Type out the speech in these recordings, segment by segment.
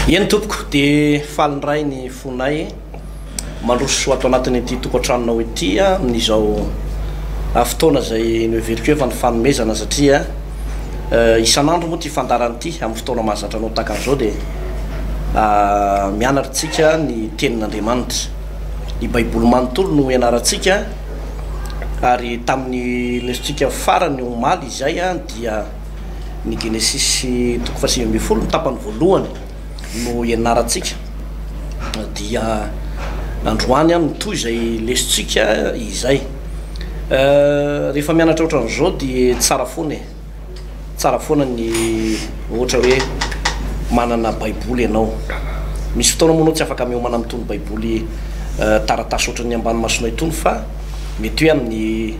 Eny tompoko dia falindray ny fonay mandroso ato anatin'ity tokantranonao ity amin'izao fotoana zay noheveriko efa ny fanomezana satria isan'andro moa ty fandarana ity amin'ny fotoana mahazatra anao tahaka an'izao dia mianarantsika ny tenin'Andriamanitra, ny baiboly manontolo no ianarantsika. Ary tamin'ny lesontsika farany omaly izay dia ny Genesis 3:20 ny tapany voalohany no ianarantsika. Dia androany mitoy izay lesontsika izay. Rehefa mianatra ohatran'izao dia tsara foana ny ohatra hoe manana baiboly ianao. Misy fotoana moa tsy afaka miomana amin'itony baiboly taratasy ohatran'ny ambanomasonay itony fa mety hoe amin'ny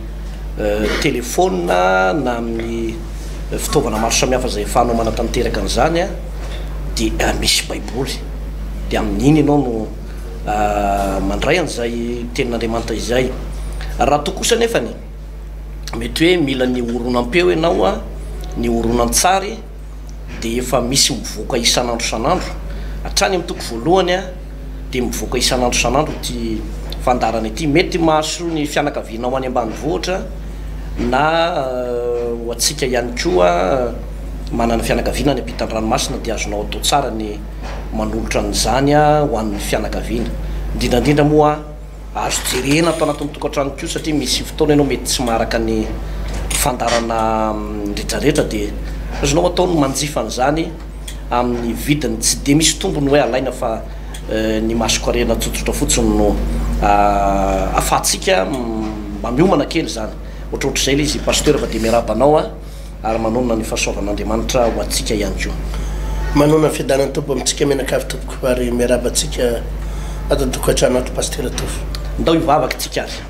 telefona na amin'ny fitaovana maro samihafa zay efanao manatanteraka an'izany dia misy baiboly, dia amin'iny ianao no mandray an'izay tenin'Andriamanitra izay. Raha toa kosa nefany mety hoe mila ny oronam-peo ianao ny oronan-tsary dia efa misy mivoaka isan'andro hatrany amin'ny toko voalohany dia mivoaka isan'andro ty fandarana ity. Mety mahaso ny fianakavianao any ambanivohitra na ho antsika ihany koa manana fianakaviana any ampitan'ny ranomasina dia azonao atao tsara ny manolotra an'izany ho an'ny fianakaviana. Indrindrandrindra moa azo jerena atao anatin'ny tokantrano koa satria misy fotoana ianao mety tsy maharaka ny fandarana rehetrarehetra dia azonao atao ny manjifa an'izany amin'ny vidiny tsy dia misy tombony hoe alaina fa ny masokarena tsotsotra fotsiny no afahantsika mba miomana kely zany. Ohatrohatr'izay ilay izy pasteur fa dia miarabanao ary manonona ny fahasoavan'Andriamanitra ho antsika ihany koa. Manonona fiadanany tompo amintsika menakavy tompoko ary miarabantsika ato tokantrano ato pasteur Tofo. Ndao hivavaka tsika azy.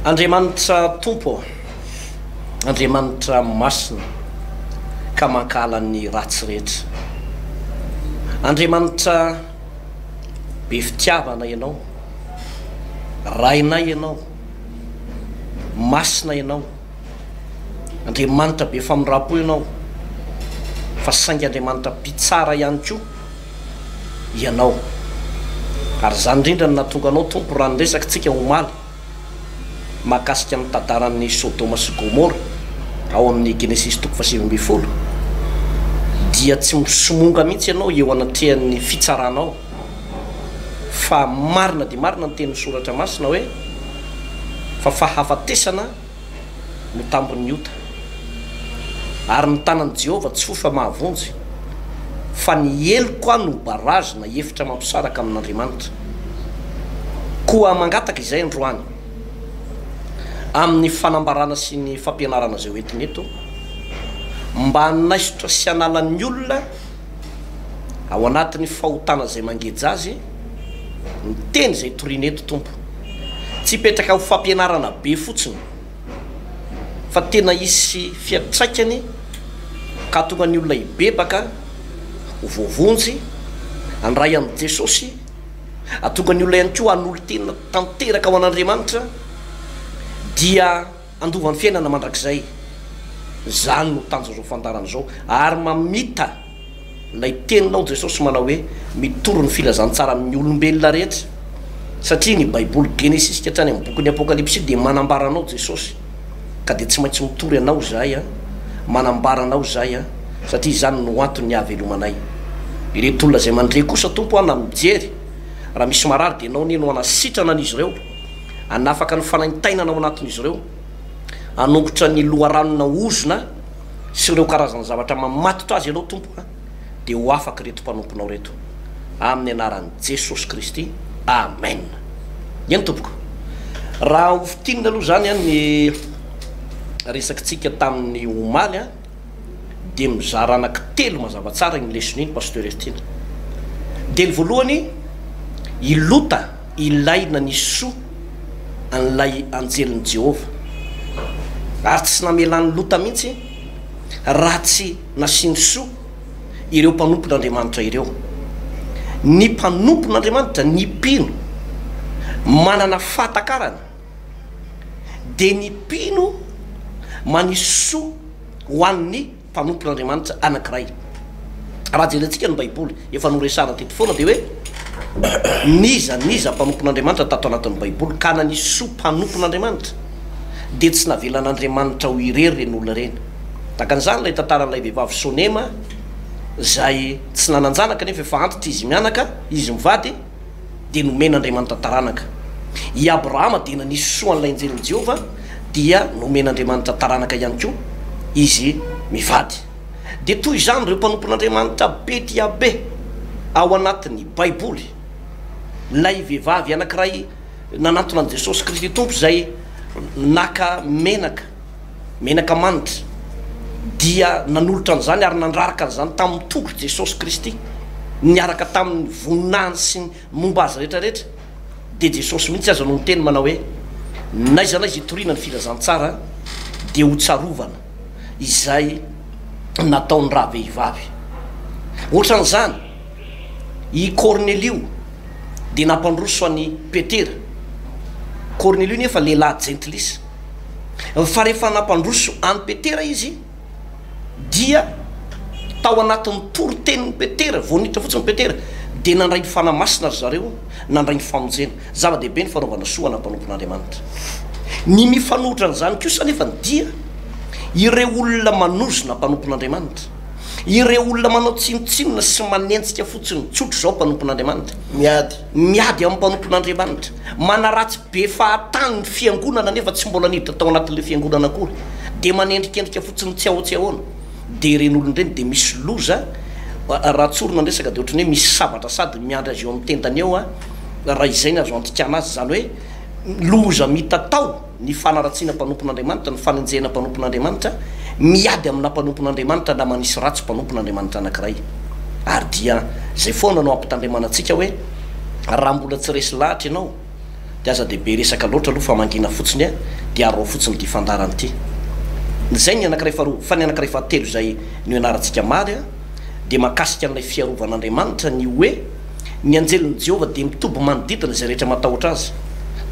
Andriamanitra tompo, Andriamanitra masina ka mankala ny ratsy rehetra. Andriamanitra be fitiavana ianao, rainay ianao, masina ianao. Andriamanitra be famindram-po ianao, fa saingy Andriamanitra mpitsara ihany koa ianao. Ary zany indrindra no nahatonga anao tompo raha niresaka tsika omaly mahakasika amin'ny tantaran'ny Sodoma sy Gomora ao amin'ny Genesis 3:20 dia tsy misomonga mihitsy ianao eo anatrehan'ny fitsaranao, fa marina dia marina ny tenin'ny soratra masina hoe fa fahafatesana no tambon'ny ota ary ny tanan'i Jehovah tsy fofa mahavonjy, fa ny elo koa no barazy na efitra mampisaraka amin'Andriamanitra. Koa mangataka izay androany amin'ny fanambarana sy ny fampianarana zay hoentiny eto mba hanaisotra sy hanalan'ny olona ao anatin'ny fahotana zay mangeja azy ny teny zay toriana eto tompo. Tsy hipetraka ho fampianarana be fotsiny fa tena isy fiatraikany ka tonga ny olona hibebaka ho voavonjy handray an'i Jesosy, atonga ny olona ihany koa hanolo tena tanteraka ao an'Andriamanitra dia andovan'ny fiainana mandrakizay. Zany no tanja zao fandarana zao ary mamita lay teninao Jesosy manao hoe mitoro ny filazantsara amin'ny olombelona rehetra, satria ny baiboly Genesis hatrany amin'ny bokin'ny Apokalipsy dia manambaranao Jesosy ka dia tsy maintsy mitory anao zahay manambaranao zahay satria zany no antony havelomanay. Ireto olona zay mandre kosa tompo na mijery raha misy marary dia anao neno hanasitrana an'izy ireo, hanafaka ny fanaintainana ao anatin'izy ireo, hanongotra ny loharanona ozona sy ireo karazana zavatra mamatotra azy ianao tompo dia ho afaka reto mpanomponao reto amin'ny anaran'i Jesosy Kristy, amen. Eny tompoko, raha ho fitinina aloha zany ny resakitsika tamin'ny omaly dia mizara anankitelo mazava tsara ny leson'iny pasteur Ertina. Dia ny voalohany, ilota ilaina ny soa an'ilay anjelin'i Jehovah ary tsy namelan'ny lota mihitsy raha tsy nasiany soa ireo mpanompon'Andriamanitra ireo. Ny mpanompon'Andriamanitra ny mpino manana fahatakarana dia ny mpino manisy soa ho an'ny mpanompon'Andriamanitra anankiray. raha jerentsika ny baiboly efa noresana teto foana de hoe niza mpanompon'andriamanitra tato anatin'ny baiboly ka na nisy soa mpanompon'andriamanitra de tsy navelan'andriamanitra ho irery reny olona reny takan'izany lay tantaran'ilay vehivavy sonema zay tsy nananjanaka nefa efa antitra izy mianaka izy mivady de nomen'andriamanitra taranaka i abrahama de nanisy soa an'ilay anjelin'i Jehova dia nomen'andriamanitra taranaka ihany koa izy mivady de toy izany reo mpanompon'andriamanitra be dia be ao anatin'ny baiboly lay vehivavy anankiray nanantona an' Jesosy Kristy tompo zay naka menaka manitra dia nanolotra an'izany ary nandraraka an'izany tamin'ny tongotry Jesosy Kristy niaraka tamin'ny voninahiny sy momba azy rehetrarehetra de Jesosy mihitsy aza no niteny manao hoe naiza izy itorina ny filazantsara de ho tsarovana izay nataony raha vehivavy ohatran'izany i Cornelio de nampandroso any Petera Cornelio nefa lehilahy gentilisa fa rehefa nampandroso any Petera izy dia tao anatin'ny torotenin'ny Petera vonitra fotsiny Petera de nandray ny fanamasina ry zareo nandray ny famonjena zava-dehibe ny fanaovana soa anampanompon'andriamanitra ny mifanohitra an'izany kosa nefa ny dia ireo olona manozona mpanompon'andriamanitra ireo olona manao tsinotsinona sy manenjika fotsiny tsotro zao mpanompon'andriamanitra miady amin'ny mpanompon'andriamanitra manaratsy be fahatany ny fiangonana nefa tsy mbola niditra tao anatin'le fiangonana akory de manendrikendrika fotsiny tsy ahoana de reny olony reny de misy loza raha tsorona ndresaka de ohatrany hoe misy sabatra sady miandry azy eo amin'ny tendany eo raha izay ny azo antikana azy zany hoe loza mitatao ny fanaratsiana mpanompon'andriamanitra ny fanenjehana mpanompon'andriamanitra miady amina mpanompon'andriamanitra na manisy ratsy mpanompon'andriamanitra anankiray ary dia zay foana no ampitandriamanatsika hoe raha mbola tsy resy lahatra ianao de aza dehibe resaka loatra aloha fa mangina fotsiny de arao fotsiny ty fandarany ty zay ny anankiray faharoa fa ny anankiray fahatelo zay ny anarantsika maly de makasika an'ilay fiarovan'andriamanitra ny hoe ny anjelin'i Jehova de mitoby manodidina zay rehetra matahotra azy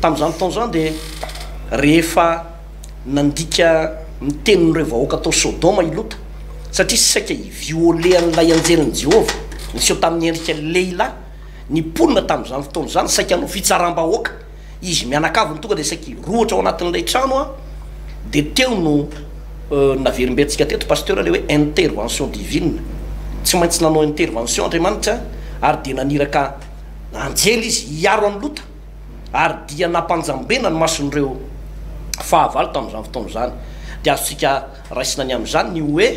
tamin'izany taona zany de rehefa nandika mitenin'ireo vahoaka tao Sodoma ilota satria saika iviole an'ilay anjelin'i Jehova niseho tamin'ny endrika lehilahy ny ponina tamin'izany fotoana zany saika hanao fitsaram-bahoaka izy mianakaviny tonga de saika roatra ao anatin'ilay trano de teo no naverimbentsika teto pasteur le hoe intervention divine tsy maintsy nanao intervention andriamanitra ary de naniraka anjely izy hiaro any lota ary dia nampanjambena ny mason'ireo fahavalo tamin'izany fotoana zany de azontsika raisina ny am'izany ny hoe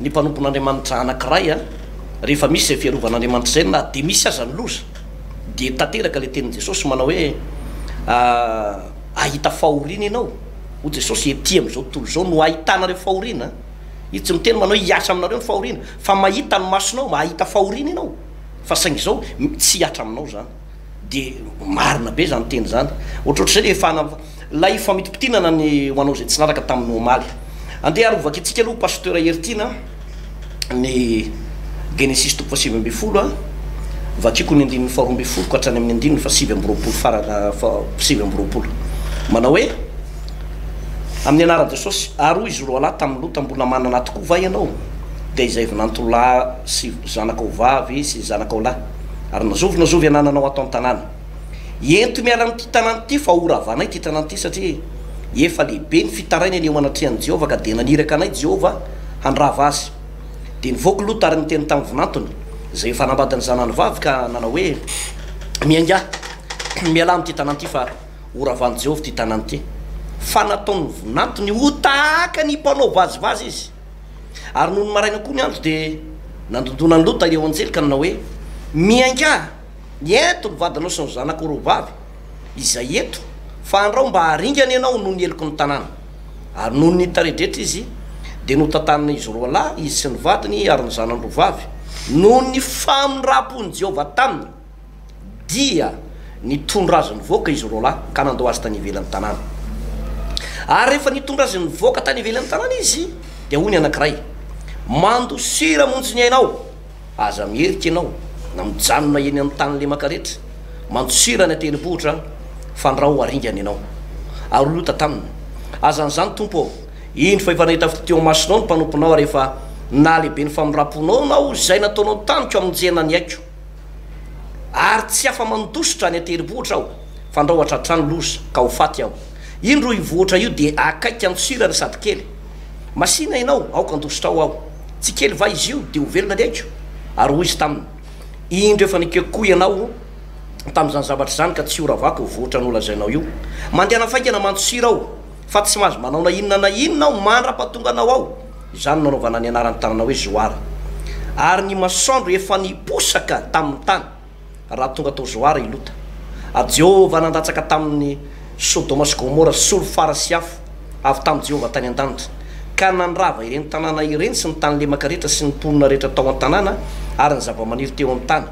ny mpanompon'andriamanitra anankiray rehefa misy zay fiarovan'andriamanitra zay na de misy aza ny loza de tanteraka le tenin'i Jesosy manao hoe ahita fahoriana ianao ho Jesosy ety am'izao tontolo zao no ahitanareo fahoriana izy tsy miteny manao hiatra aminareo ny fahoriana fa mahita ny masonao mahita fahoriana ianao fa saingy zao tsy hiatra aminao zany de marina be zany teny zany ohatrohatry zay efa lay famitipitinana ny hoanao zay tsy naraka tamin'ny omaly andeha arovaka itsika aloha pasteur Hertina ny Genesis toko fa 7 vakiko ny andininy 12 ka hatrany amin'ny andininy fa 7 farana 7 manao hoe amin'ny anara Jesosy ary izy roa lahy tamin'ny lota mbola manana tokoa va ianao de izay vinantolahy sy zanakao vavy sy zanakao lahy ary nazovy anananao atao an-tanàna ento miala am'ty tanàna ty fa oravanay ty tanàna ty satria efa lehibe ny fitaraina ny eo anatrehan'i Jehova ka de naniraka anay Jehova handrava azy de nivoaka lota ary niteny tamin'ny vinantony zay efa nambadany zanany vavy ka nanao hoe mianga miala am'ty tanàna ty fa oravan'i Jehova ty tanàna ty fa nataony vinantony ho tahaka ny mpanao vazivazy izy ary noho ny maraina koa ny andro de nandondona ny lota eo anjely ka nanao hoe mianga eto ny vadanao sy ny zanako roa vavy izay eto fa andrao mba haringany ianao noho ny eloko ny tanàna ary noho ny taredretra izy de no tantanina izy roa lahy izy sy ny vadiny ary ny zanany roa vavy noho ny famondrapony Jehova taminy dia nitondra azy ny voaka izy roa lahy ka nandao azy tany ivelan'ny tanàna ary rehefa nitondra azy ny voaka tany ivelan'ny tanàna izy de hoy ny anankiray mandosira monjy ny ainao aza mierika ianao na mijanona eny amin'ny tany le maka rehetra mandosira ny atenibohitra fandrao aringany ianao ary lota taminy azan'izany tompo indro fa efa nahita teo masinao ny mpanomponao rehefa na lehibe ny famiraponao nao zay nataonao taniko aminjena ny aiko ary tsy afa mandosotra ny ateribohitra aho fandraohatra trano loza ka ho faty aho indro ivohatra io de akaiky amsirany sady kely masina inao aoka andosotra ao aho tsy kely va izy io de ho velona ny aiko ary hoy izy taminy indro efa nikeko ianao tam'izany zavatra zany ka tsy ora vako vohatra ny olazainao io mandehana faikana mantsira ao fa tsy mahazo manao na inona ao mandra-pahatonga anao ao izany nanaovana ny anarany tanana hoe zoara ary ny masoandro efa niposaka tamin'ny tany raha tonga atao zoara ilota a Jehovah nandatsaka tamin'ny Sodoma sy Gomora solo fara sy afo avy tamin'ny Jehovah tany an-danitra ka nandrava ireny tanàna ireny sy ny tany lemaka rehetra sy ny mponina rehetra tao an-tanàna ary ny zava-maniry teo amin'ny tany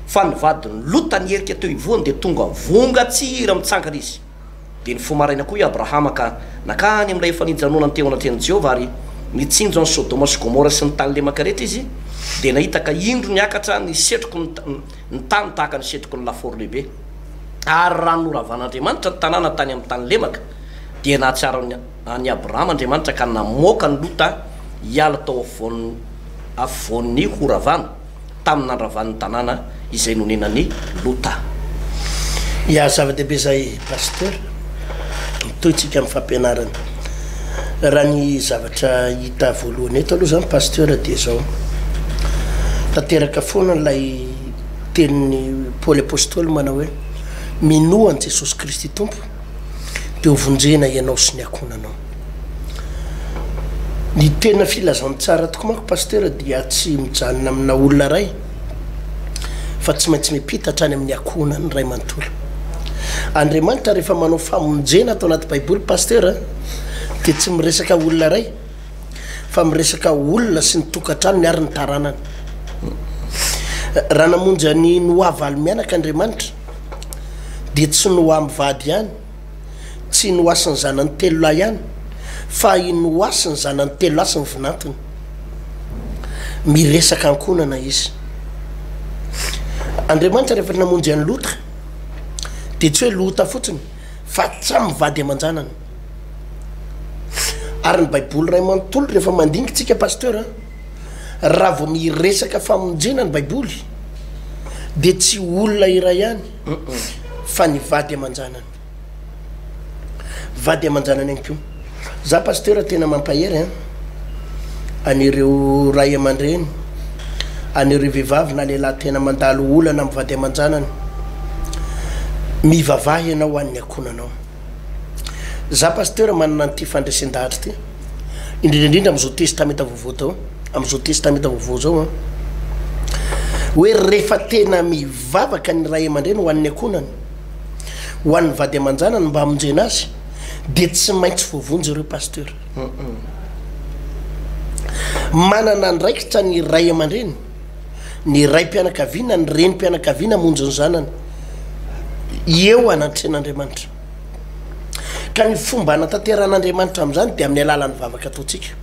fa ny vadiny lota nyerika teo ivoany de tonga vonga tsira mitsangana izy de ny fomaraina koa i Abrahama ka nakany amin'ilay efa nijanonany teo anatin'ny Jehovah ary mitsinjo ny Sodoma sy Gomora sy ny tany lemaka rehetra izy de nahita ka indro niakatra ny setroko ny tany tahaka ny setroko ny laforo lehibe ary raha noravan'Andriamanitra ny tanàna tany amin'ny tany lemaka dia nahatsiaro any Abrahama Andriamanitra ka namoaka ny Lota hiala tao avoan'ny horavana tamin'ny nandravan'ny tanàna izay nonenany Lota. Ya zava-dehibe zay pasteur mitoytsika amin'ny fampianarana raha ny zavatra hita voalohany eto aloha zany pasteur dia zao tanteraka foana nilay tenin'ny Paoly apôstôly manao hoe minoany Jesosy Kristy tompo de hovonjena ianao sy ny akonanao ny tena filazany tsara toko manko pasteur dia tsy mijanona amina olona ray fa tsy maintsy mipita hatrany amin'ny akonany ray manontolo Andriamanitra rehefa manao famonjena atao anaty baiboly pasteur de tsy miresaka olona ray fa miresaka olona sy ny tokantrano ny ary ny taranany raha namonja ny Noa valy mianaka Andriamanitra de tsy Noa mivady ihany tsy Noa sy ny zanany telo lahy ihany fa i Noa sy ny zanany telo lahy sy ny vinantony miresaka ankonana izy Andriamanitra rehefa namonjy any Lota de tsy hoe Lota fotsiny fa tsy mivady aman-janany ary ny baiboly ray manontolo rehefa mandingitsika pasteur raha vao miresaka famonjena ny baiboly de tsy olona iray ihany fa ny vady aman-janany vady aman-janany ihany koa za pasteur tena mampahery anireo ray aman-dreny anireo vehivavy na lehilahy tena mandalo olana amin'ny vady aman-janany mivavaha ianao an'ny akonanao za pasteur manana nyty fandraisan-dahatra ty indrindraindrindra am'izao testamenta vaovao tao am'izao testamenta vaovao zao hoe rehefa tena mivavaka ny ray aman-dreny ho an'ny akonany ho an'ny vady aman-janany mba hamonjena azy de tsy maintsy voavonjy ireo pasteur manana ndraikitra ny ray aman-dreny ny ray mpianakaviana ny reny mpianakaviana monjy ny zanany eo anatren'Andriamanitra ka ny fomba anatanteran'Andriamanitra amin'izany de amin'ny alalan'ny vavaka ataotsika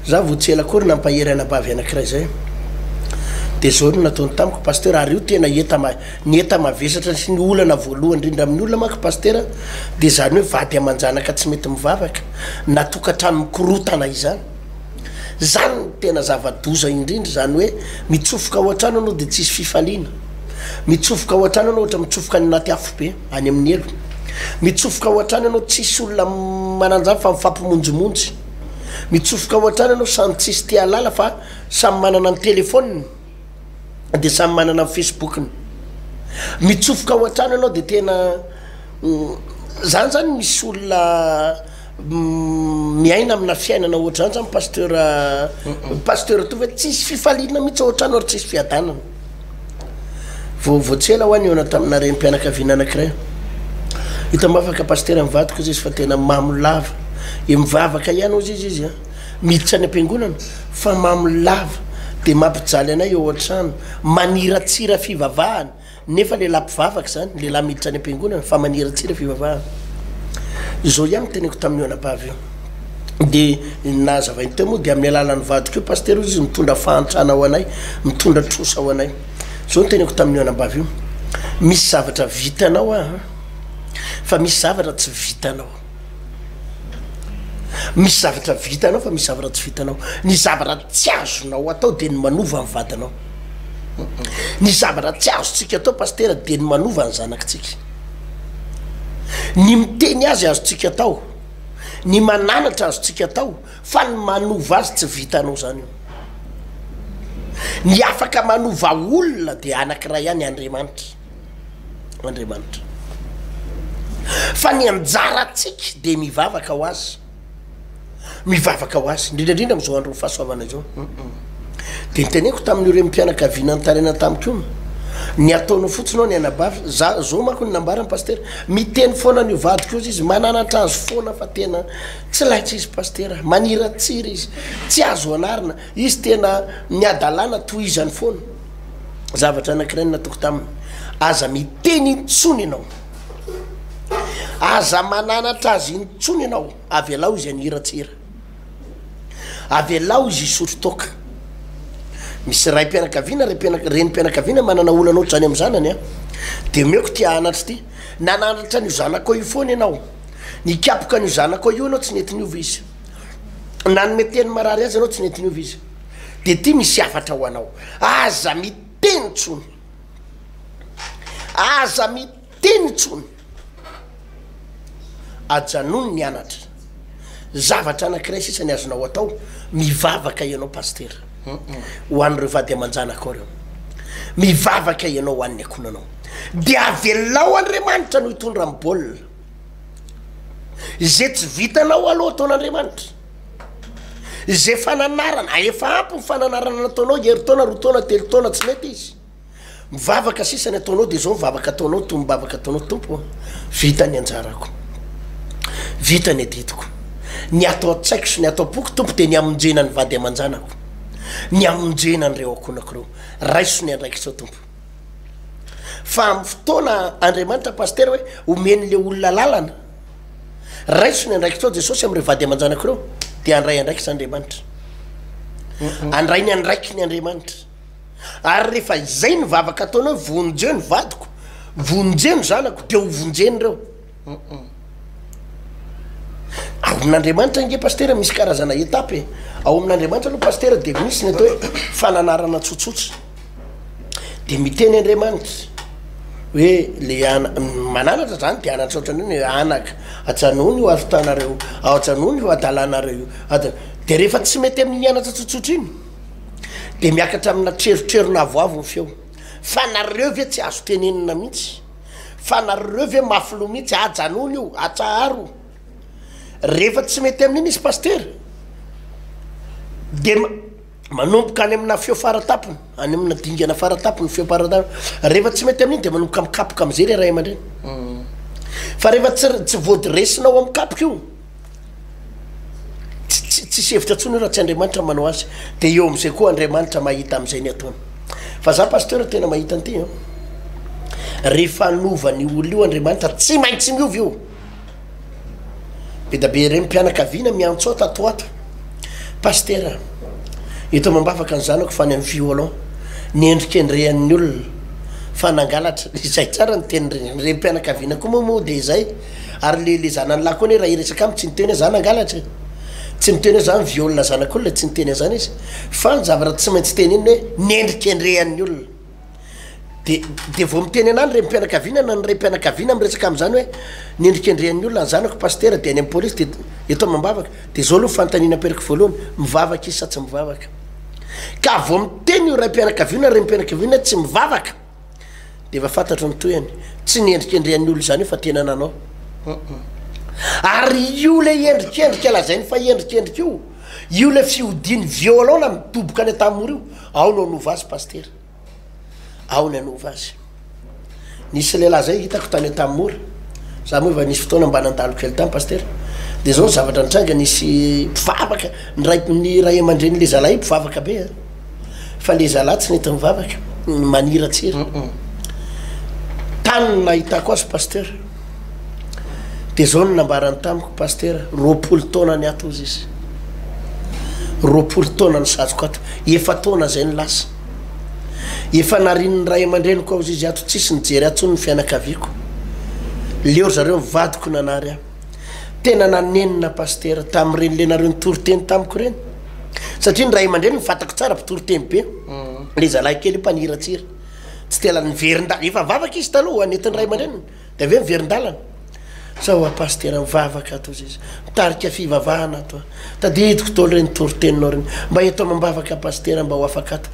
za voatsela kory nampahery anabavy anankiray zay de zao no nataony tamiko pasteur ary io tena ny eta mavesatra sy ny olana voalohany indrindra amin'ny olona manko pasteur de zany hoe vady aman-janaka tsy mety mivavaka natokantrano mikorotana izany zany tena zava-doza indrindra zany hoe mitsofoka ao an-trano anao de tsisy fifaliana mitsofoka ao an-trano anao ohatra mitsofoka ny anaty afo be any amin'ny elo mitsofoka ao an-trano anao tsisy olona mananjany fa mifampimonjimonjy mitsofoka ao an-trano anao samy tsisy tia lala fa samy manana ny telefôniny de samy manana ny facebookiny mitsofoka ao an-trano anao de tena zany zany misy olona miaina amina fiainana ohatra zany zany pasteur to hoe tsisy fifaliana mihitsy ao an-trano ary tsisy fiadanana voatsela ho any eo na tamina reny mpianakaviana anankiray hita mavaka pasteur mivadiko izy fa tena mamolava mivavaka ihany ozy izy miditra any am-piangonana fa mamolava de mampijaly anay eo an-trano maniratsira fivavahana nefa lehilahy mpivavaka zany lehilahy miditra any am-piangonana fa maniratsira fivavahana zao ihany teneko tamin'io anabavy io de nazavainy teo moa de amin'ny alalan'ny vadiko io pasteur izy mitondra fahantrana ao anay mitondra trosa ao anay zao ny teneko tamin'io anabavy io misy zavatra vitanao fa misy zavatra tsy vitanao misy zavatra vitanao fa misy zavatra tsy vitanao ny zavatra tsy azonao atao de ny manova ny vatanao ny zavatra tsy azotsika atao pastera de ny manova ny zanakitsika ny miteny azy azotsika atao ny mananatra azotsika atao fa ny manova azy tsy vitanao zany io ny afaka manova olona de anankiray ihany Andriamanitra fa ny anjaratsika de mivavaka ho azy indrindrandrindra am'izao andro fahasoavana zao de niteneko tamin'ireo mpianakaviana nytarena tamiko ny ataonao fotsiny ao ny anabavy zao manko ny nambarany pastera miteny foana ny vadiko izy mananatra azy foana fa tena tsy laitsy izy pastera maniratsiry izy tsy azo anarina izy tena miadalana toizany foana zavatra anankiray natoko taminy aza miteny intsony ianao aza mananatra azy intsony ianao avy alao izy aniratsira avy alao izy isotro toka misy ray mpianakaviana reny mpianakaviana manana olanao zany am' zanany a de meoko tia anatra ty nananatra ny zanako io foana ianao ny kapoka ny zanako io anao tsy nety niova izy nanometeny marary azy anao tsy nety niova izy de ty misy afatra ho anao aza miteny tsony ajanony ny anatra zavatra anankiray sisany azonao atao mivavaka ianao pastera ho an'ireo vady aman-janako reo mivavaka ianao ho an'ny akonanao de avelao Andriamanitra no hitondra amin'ny baolina zay tsy vitanao aloha ataon'Andriamanitra zay fananarana efa ampy ny fananarana nataonao heritaona roa taona telo taona tsy mety izy mivavaka sisany ataonao de zao mivavaka ataonao to mivavaka ataonao tompo vitany anjarako vitany aditiko ny atao an-tsaiko sy ny atao poko tompo de ny amonjena ny vady aman-janako ny amonjena an'ireo akonako reo raiso ny andraikitsao tompo fa amin'ny fotoana Andriamanitra pastera hoe omeny le olona lalana raiso ny andraikitsao Jesosy am'ireo vady aman-janako reo de andray andraikitsy Andriamanitra andray ny andraiky ny Andriamanitra ary rehefa izay ny vavaka ataonao vonjeo ny vadiko vonjeo ny zanako de ho vonjeny reo ao amin'Andriamanitra nge pastera misy karazana etapy ao amin'Andriamanitra aloha pastera de misy ny atao hoe fananarana tsotsotra de miteny Andriamanitra hoe le mananatra zany de anatra ohatran'io hoe anaka ajanony ho azotanareo ajanony ho adalanareo de rehefa tsy mety amin'ny anatra tsotsotra iny de miakatra amina trerotrerona avoavo ny feo fa nareo ve tsy azo tenenina mihitsy fa nareo ve mafilo mihitsy ajanony io atsaharo rehefa tsy mety amin'iny izy pastera de manomboka any amina feo faratapony any amina dingana faratapony feo faratapony rehefa tsy mety amin'iny de manomboka mikapoka am'zay le ray aman-dreny fa rehefa tsy voadiresinao amin'ny kapoka io tsy sevitra tsony raha tsy Andriamanitra manao azy de eo am'izay koa Andriamanitra mahita am'izay ny ataony fa za pastera tena mahita an'ity rehefa nova ny olo io Andriamanitra tsy maintsy miova io be da be reny mpianakaviana miantso tatoato pastera eto mambafaka ny zanako fa ny amin'ny violon ny endrikendrehan'ny olona fa nangalatra izay tsara ny teny reny mpianakaviana koa moa de izay ary le zanany lahy koa ne raha iresaka amy tsy niteny hoe za nangalatra tsy miteny hoe za ny violona zanak'olona tsy niteny zany izy fa ny zavatra tsy maintsy teny iny hoe ny endrikendrehan'ny olona de vao miteny anany re mpianakaviana na ny re mpianakaviana miresaka am'zany hoe ny endrikendrehan'ny olona ny zanako pastera de any amin'ny polisy de eto mambavaka de zao aloha fanontaniana aperaka voalohany mivavaka izy sa tsy mivavaka ka vao miteny io ray mpianakaviana re mpianakaviana tsy mivavaka de efa fantatro ny toyany tsy ny endrikendrehan'ny olo zany io fa tena nanao ary io le endrikendrika lazainy fa endrikendrika io le fiodiny violon na mitoboka any atamory io ao no anova azy pastera ao ny anova azy nisy lehilahy zay hitako tany atamory za moa efa nisy fotoana mba nandalo kely tamy pastera de zao zavatra nitranga nisy mpivavaka ny ray aman-dreny le zalahy mpivavaka be fa le zalahy tsy nety mivavaka maniratsiry tany nahitako azy pastera de zao ny nambarany tamiko pastera roapolo taona ny ato izy roapolo taona ny sazoko ato efa taona zay ny lasa efa narin'ny ray aman-dreny koa izy ato tsisy nijery atsony ny fianakaviako leo zareo mivadiko nanary aho tena nanenina paster tamin'ireny lenareo nitoryteny tamiko reny satria ny ray aman-dreny nifatako tsara mpitoryteny be le zalahy kely mpaniratsira tsy tela niverindalana efa vavaka izy taloha anetiny ray aman-dreny de aveo miverindalana sao paster mivavaka ato izy mitarika fivavahana ato tadidiko tolo reny nitoryteninao reny mba eto mambavaka paster mba ho afaka ato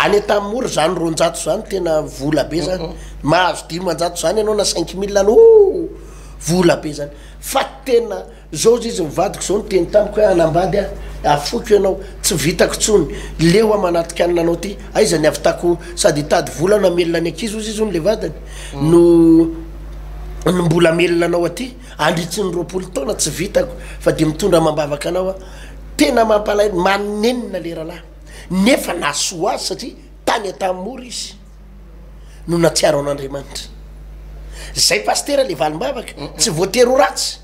any tamora zany ronjato zany tena vola be zany mahazo 500 zany ianao na 5 000 any vola be zany fa tena zao izy mivadiko zao noteny tamiko hoe anambady afoko ianao tsy vitako tsony leo amanatika ananao ty aizany avitako sady tady vola no amelona any akizy ozy izy ony le vadany no mbola amelona anao aty andritsy ny 20 taona tsy vitako fa de mitondra mambavaka anao tena mampalay manenina le rahalahy nefa nasoa azy satria tany atamora izy no natsiaro an'Andriamanitra zay paster le valimbavaka tsy voatery ho ratsy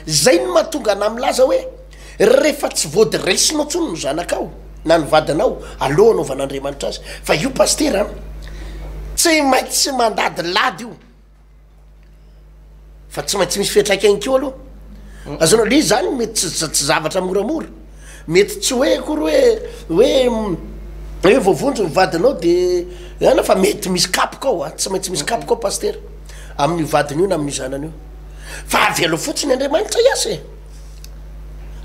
zay no mahatonga na milaza hoe rehefa tsy voadiresinao tsony no zanakao na ny vadinao aloha anaovan'Andriamanitra azy fa io paster tsy maintsy mandady lady io fa tsy maintsy misy fiatraikany keo aloha azonao le zany mety tsy zavatra moramora mety tsy hoe akory hoe voavonjo mivadinao de ana fa mety misy kapoka ao tsy maintsy misy kapoka ao paster amin'ny vadiny io na amin'ny zanany io fa avelo fotsiny Andriamanitra iasy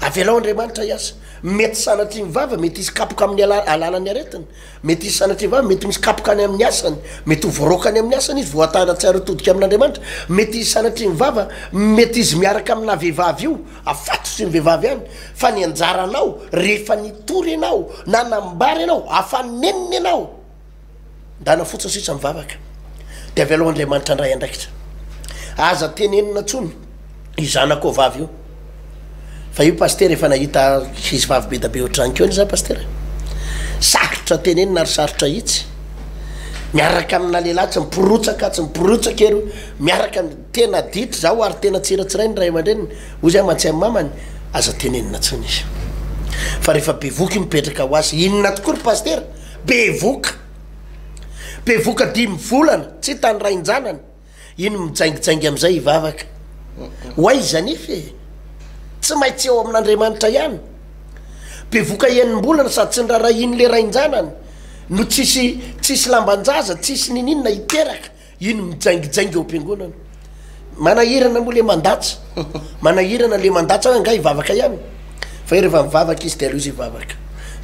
avelao Andriamanitra iasy mety sanatry mivava mety isy kapoka amin'ny alalany aretina mety isy sanatry mivava mety misy kapoka any amin'ny asany mety ho voarokany amin'ny asany izy voatana tsara todika amin'Andriamanitra mety isy sanatry mivava mety izy miaraka amina vehivavy io afatotsy ny vehivavy any fa ny anjaranao rehefa nitory ianao na nambary ianao afaneniny ianao ndana fotsiny sisa mivavaka de avelao Andriamanitra ndray andraikitra aza tenenina tsony izanako vavy io fa io paster efa nahita izy vavy be da be ohatrany keo za paster sarotra tenenina ary sarotra itsy miaraka amina lehilahy tsy miporotsaka ero miaraka tena dity zao ary tena tsiratsiray ny ray aman-dreniny ozy mantsy amin'ny mamany aza tenenina tsony izy fa rehefa bevoky mipetraka ho azy inona tokoa ry paster bevoka 5 volana tsy tany rainjanany ino mijaingijaingy am'izay ivavaka hoaizany ify tsy maintsy eo amin'Andriamanitra ihany bevoka enim-bolana sady tsy nyrahara iny le rainjanany no tsisy lambanjaza tsisy nininona hiteraka ino mijaingijaingy eo am-piangonana manahirana moa le mandatsa manahirana le mandatsa anga ivavaka ihany fa rehefa mivavaka izy de alo izy ivavaka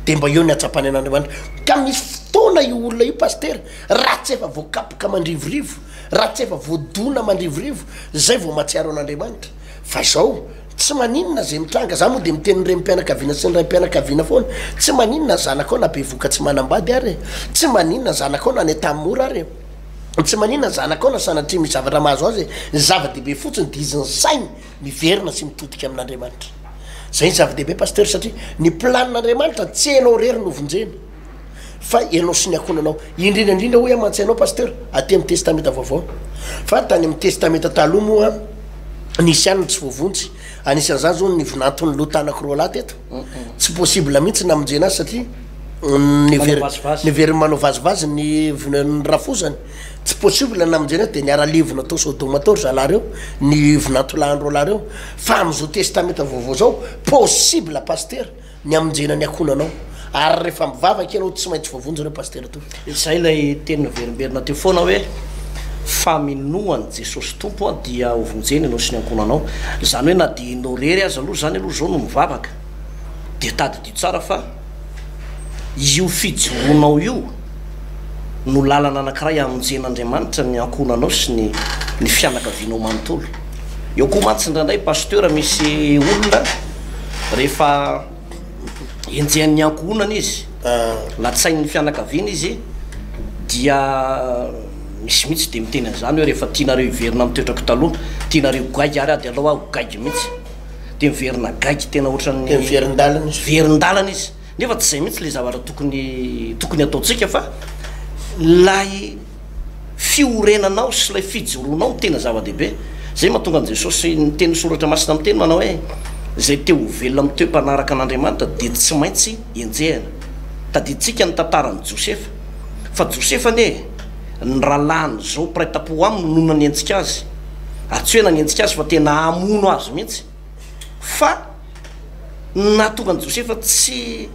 de mba eo ny atsapany an'Andriamanitra ka misy fotoana io olona io paster raha tsy efa voakapoka mandrivorivo raha tsy efa voadona mandrivorivo zay vao matsiaro an'Andriamanitra fa zao tsy maninona zay mitranga za moa de miteny re mpianakaviana sy ny ray mpianakaviana foana tsy maninona zanakao na bevoka tsy manambady ary tsy maninona zanakao na ny tamora ary tsy maninona zanakao na sanatria misy zavatra mahazo azy zava-dehibe fotsiny de izy ny sainy miverina sy mitodika amin'Andriamanitra zay ny zava-dehibe paster satria ny planin'Andriamanitra tsy hainao rery novonjena fa ianao sy ny akonanao indrindraindrindra hoe amantsainao paster aty amin'ny testamenta vaovao fa tany amin'ny testamenta taloha moa nisy any tsy voavontsy anisan'izany zao ny vinantony lotanakoroa lahy teto tsy possible mihitsy namonjena azy satria nyveriny manao vazivazy ny rafozany tsy possible namonjena de niara-levona atao sodoma atao ry zalahy reo ny vinantolahandro lahy reo fa am'izao testamenta vaovao zao possible paster ny amonjena ny akonanao ary rehefa mivavaka ianao tsy maintsy voavonjy reo paster to zay lay teny verimberina teo foana hoe faminoany Jesosy tompo dia hovonjeny ianao sy ny ankonanao zany hoe na de inao rery azy aloha zany aloha zao no mivavaka de tady dio tsara fa io fijoroanao io no lalana anankiray amonjen'Andriamanitra ny ankonanao sy ny fianakavianao manontolo eo koa mantsy ndraindray pasteur misy olona rehefa enjehan'ny ankonana izy latsain'ny fianakaviana izy dia misy mihitsy de miteny an'izany hoe rehefa tianareo iverina mitoetrako taloha tianareo gaigy ary de alao aho gaigy mihitsy de miverina gaigy tena ohatran'ny verindalana izy nefa tsy zay mihitsy le zavatra tokony ataotsika fa lay fiorenanao sy lay fijoroanao tena zava-dehibe zay mahatonga an Jesosy ny teny soratra masina amin'ny teny manao hoe zay teo velona miteo mpanaraka an'Andriamanitra de tsy maintsy enjehana tadiditsika ny tantaran'i Josefa fa Josefa ane ny rahalahiny zao mpiray-tapo aminy nonany antsika azy ary tsy hoe nanenjika azy fa tena amono azy mihitsy fa natonga ny Josefa tsy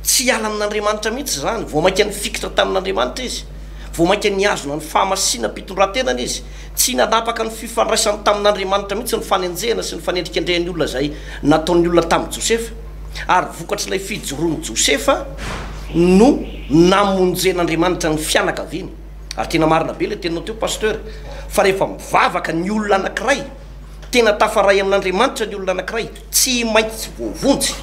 hiala amin'Andriamanitra mihitsy zany vao mainka nifikitra tamin'Andriamanitra izy vao mainka niazona ny fahamasina mpitondran-tenana izy tsy nanapaka ny fifandraisany tamin'Andriamanitra mihitsy ny fanenjehana sy ny fanendrikendrehan'ny olona zay nataon'ny olona tamin'ny Josefa ary vokatr'ilay fijoroan'ny Josefa no namonjen'Andriamanitra ny fianakaviany ary tena marina be le teninao teo pasteur fa rehefa mivavaka ny olona anankiray tena tafaray amin'Andriamanitra ny olona anankiray tsy maintsy voavonjy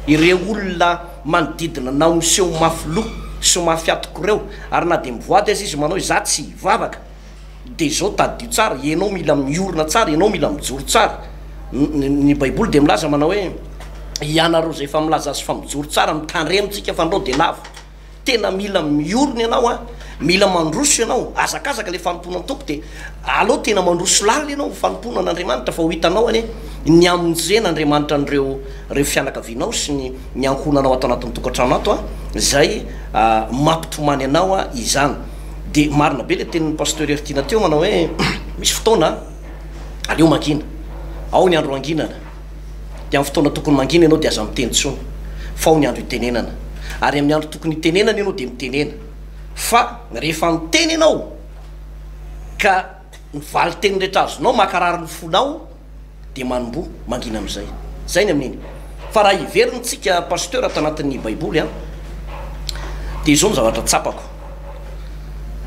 ireo olona manodidina nao miseho mafilo sy mafiatoko ireo ary na de mivoady azy izy manao hoe za tsy hivavaka de zao tadio tsara ianao mila miorona tsara ianao mila mijoro tsara ny baiboly de milaza manao hoe ianareo zay efa milaza azy fa mijoro tsara mitandremintsika fa andreo de lava tena mila miorona ianao a mila mandroso ianao azakazaka le fanomponan'ny tompo de aloha tena mandroso lala ianao fanompoana an'Andriamanitra fa ho hitanao any ny amonjen'Andriamanitra an'ireo fianakavianao sy ny ankonanao atao anatin'ny tokantrano ato a zay mampitomany anao a izany de marina be le tenin'ny pasteur Ertina teo manao hoe misy fotoana aleo mangina ao ny andro anginana de amin'ny fotoana tokony mangina ianao de aza miteny tsony fa ao ny andro itenenana ary amin'ny andro tokony itenenana ianao de mitenena fa rehefa miteny ianao ka nivaly teny rehetra azonao makarary ny fonao de manombo mangina am'izay zay ny amin'iny fa raha iverintsika pasteur ato anatin'ny baiboly a de izao ny zavatra tsapako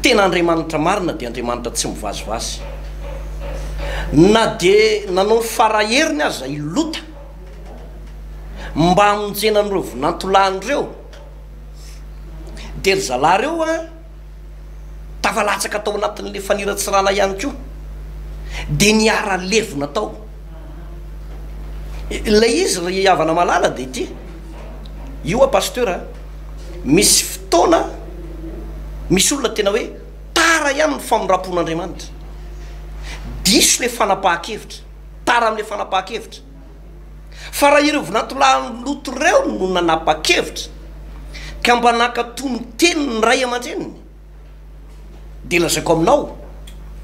tena Andriamanitra marina de Andriamanitra tsy mivazivazy na de nanao ny faraheriny azy zay lota mba hamonjenan'ireo vonantolahan'ireo de ry zalareo a tafalatsaka tao anatin'le faniratsirana ihany koa de niara levona tao ilay izy ry havana malala de ty io a pasteur a misy fotoana misy olona tena hoe tara ihany ny famondrapon'Andriamanitra diso le fanapahan-kevitra tara am'le fanapahan-kevitra fa raha ireo vonantolahan'ny loto reo no nanapa-kevitra ka mba nakatono teny ny ray aman-dreniny de lazako aminao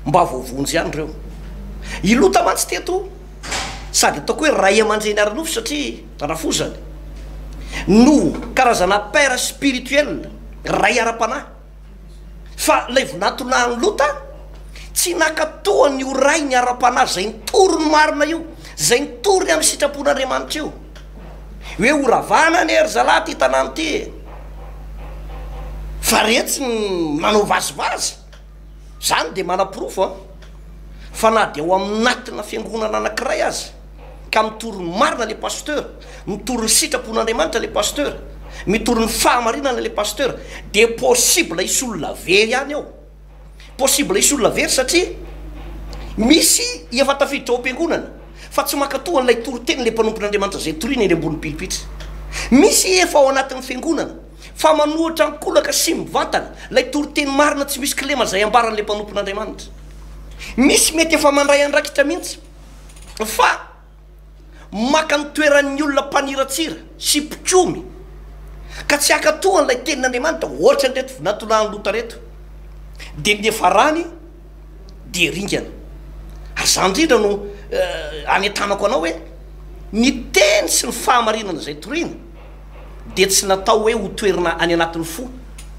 mba voavonjy ihany reo ilota mantsy teto sady ataoko hoe ray aman-dreny aranofo satria ranafozany no karazana père spirituel ray ara-panahy fa lay vonantolahan'ny lota tsy nakatohany io ray ny ara-panahy zay nitory ny marina io zay nitory ny amin'ny sitrapon'Andriamanitra io hoe horavana ny ery zalahy ty tanàny ty fa retsy manao vazivazy zany de manapirofo a fa na de ao aminatina fiangonana anankiray azy ka mitory ny marina le pasteur mitory ny sitrapon'Andriamanitra le pasteur mitory ny fahamarinana le pasteur de possible isy olona very any ao possible isy olona very satria misy efa tafiditra ao am-piangonana fa tsy makatoha n'lay toriteny le mpanompon'Andriamanitra zay torina eny ambony pilipitra misy efa ao anatin'ny fiangonana fa manohatra ankolaka sy mivantana lay toriteny marina tsy misy kilema zay ambaran'le mpanompon'Andriamanitra misy mety efa mandray andraikitra mihitsy fa maka ny toeran'ny olona mpaniratsira sy mpikomy ka tsy akatoha n'lay tenin'Andriamanitra ohatra ny reto vonantolahan'ny lota reto de ny efa rany de ringana ary zany indrindra no anetanako anao hoe ny teny sy ny fahamarinana zay torina de tsy natao hoe ho toerina any anatin'ny fo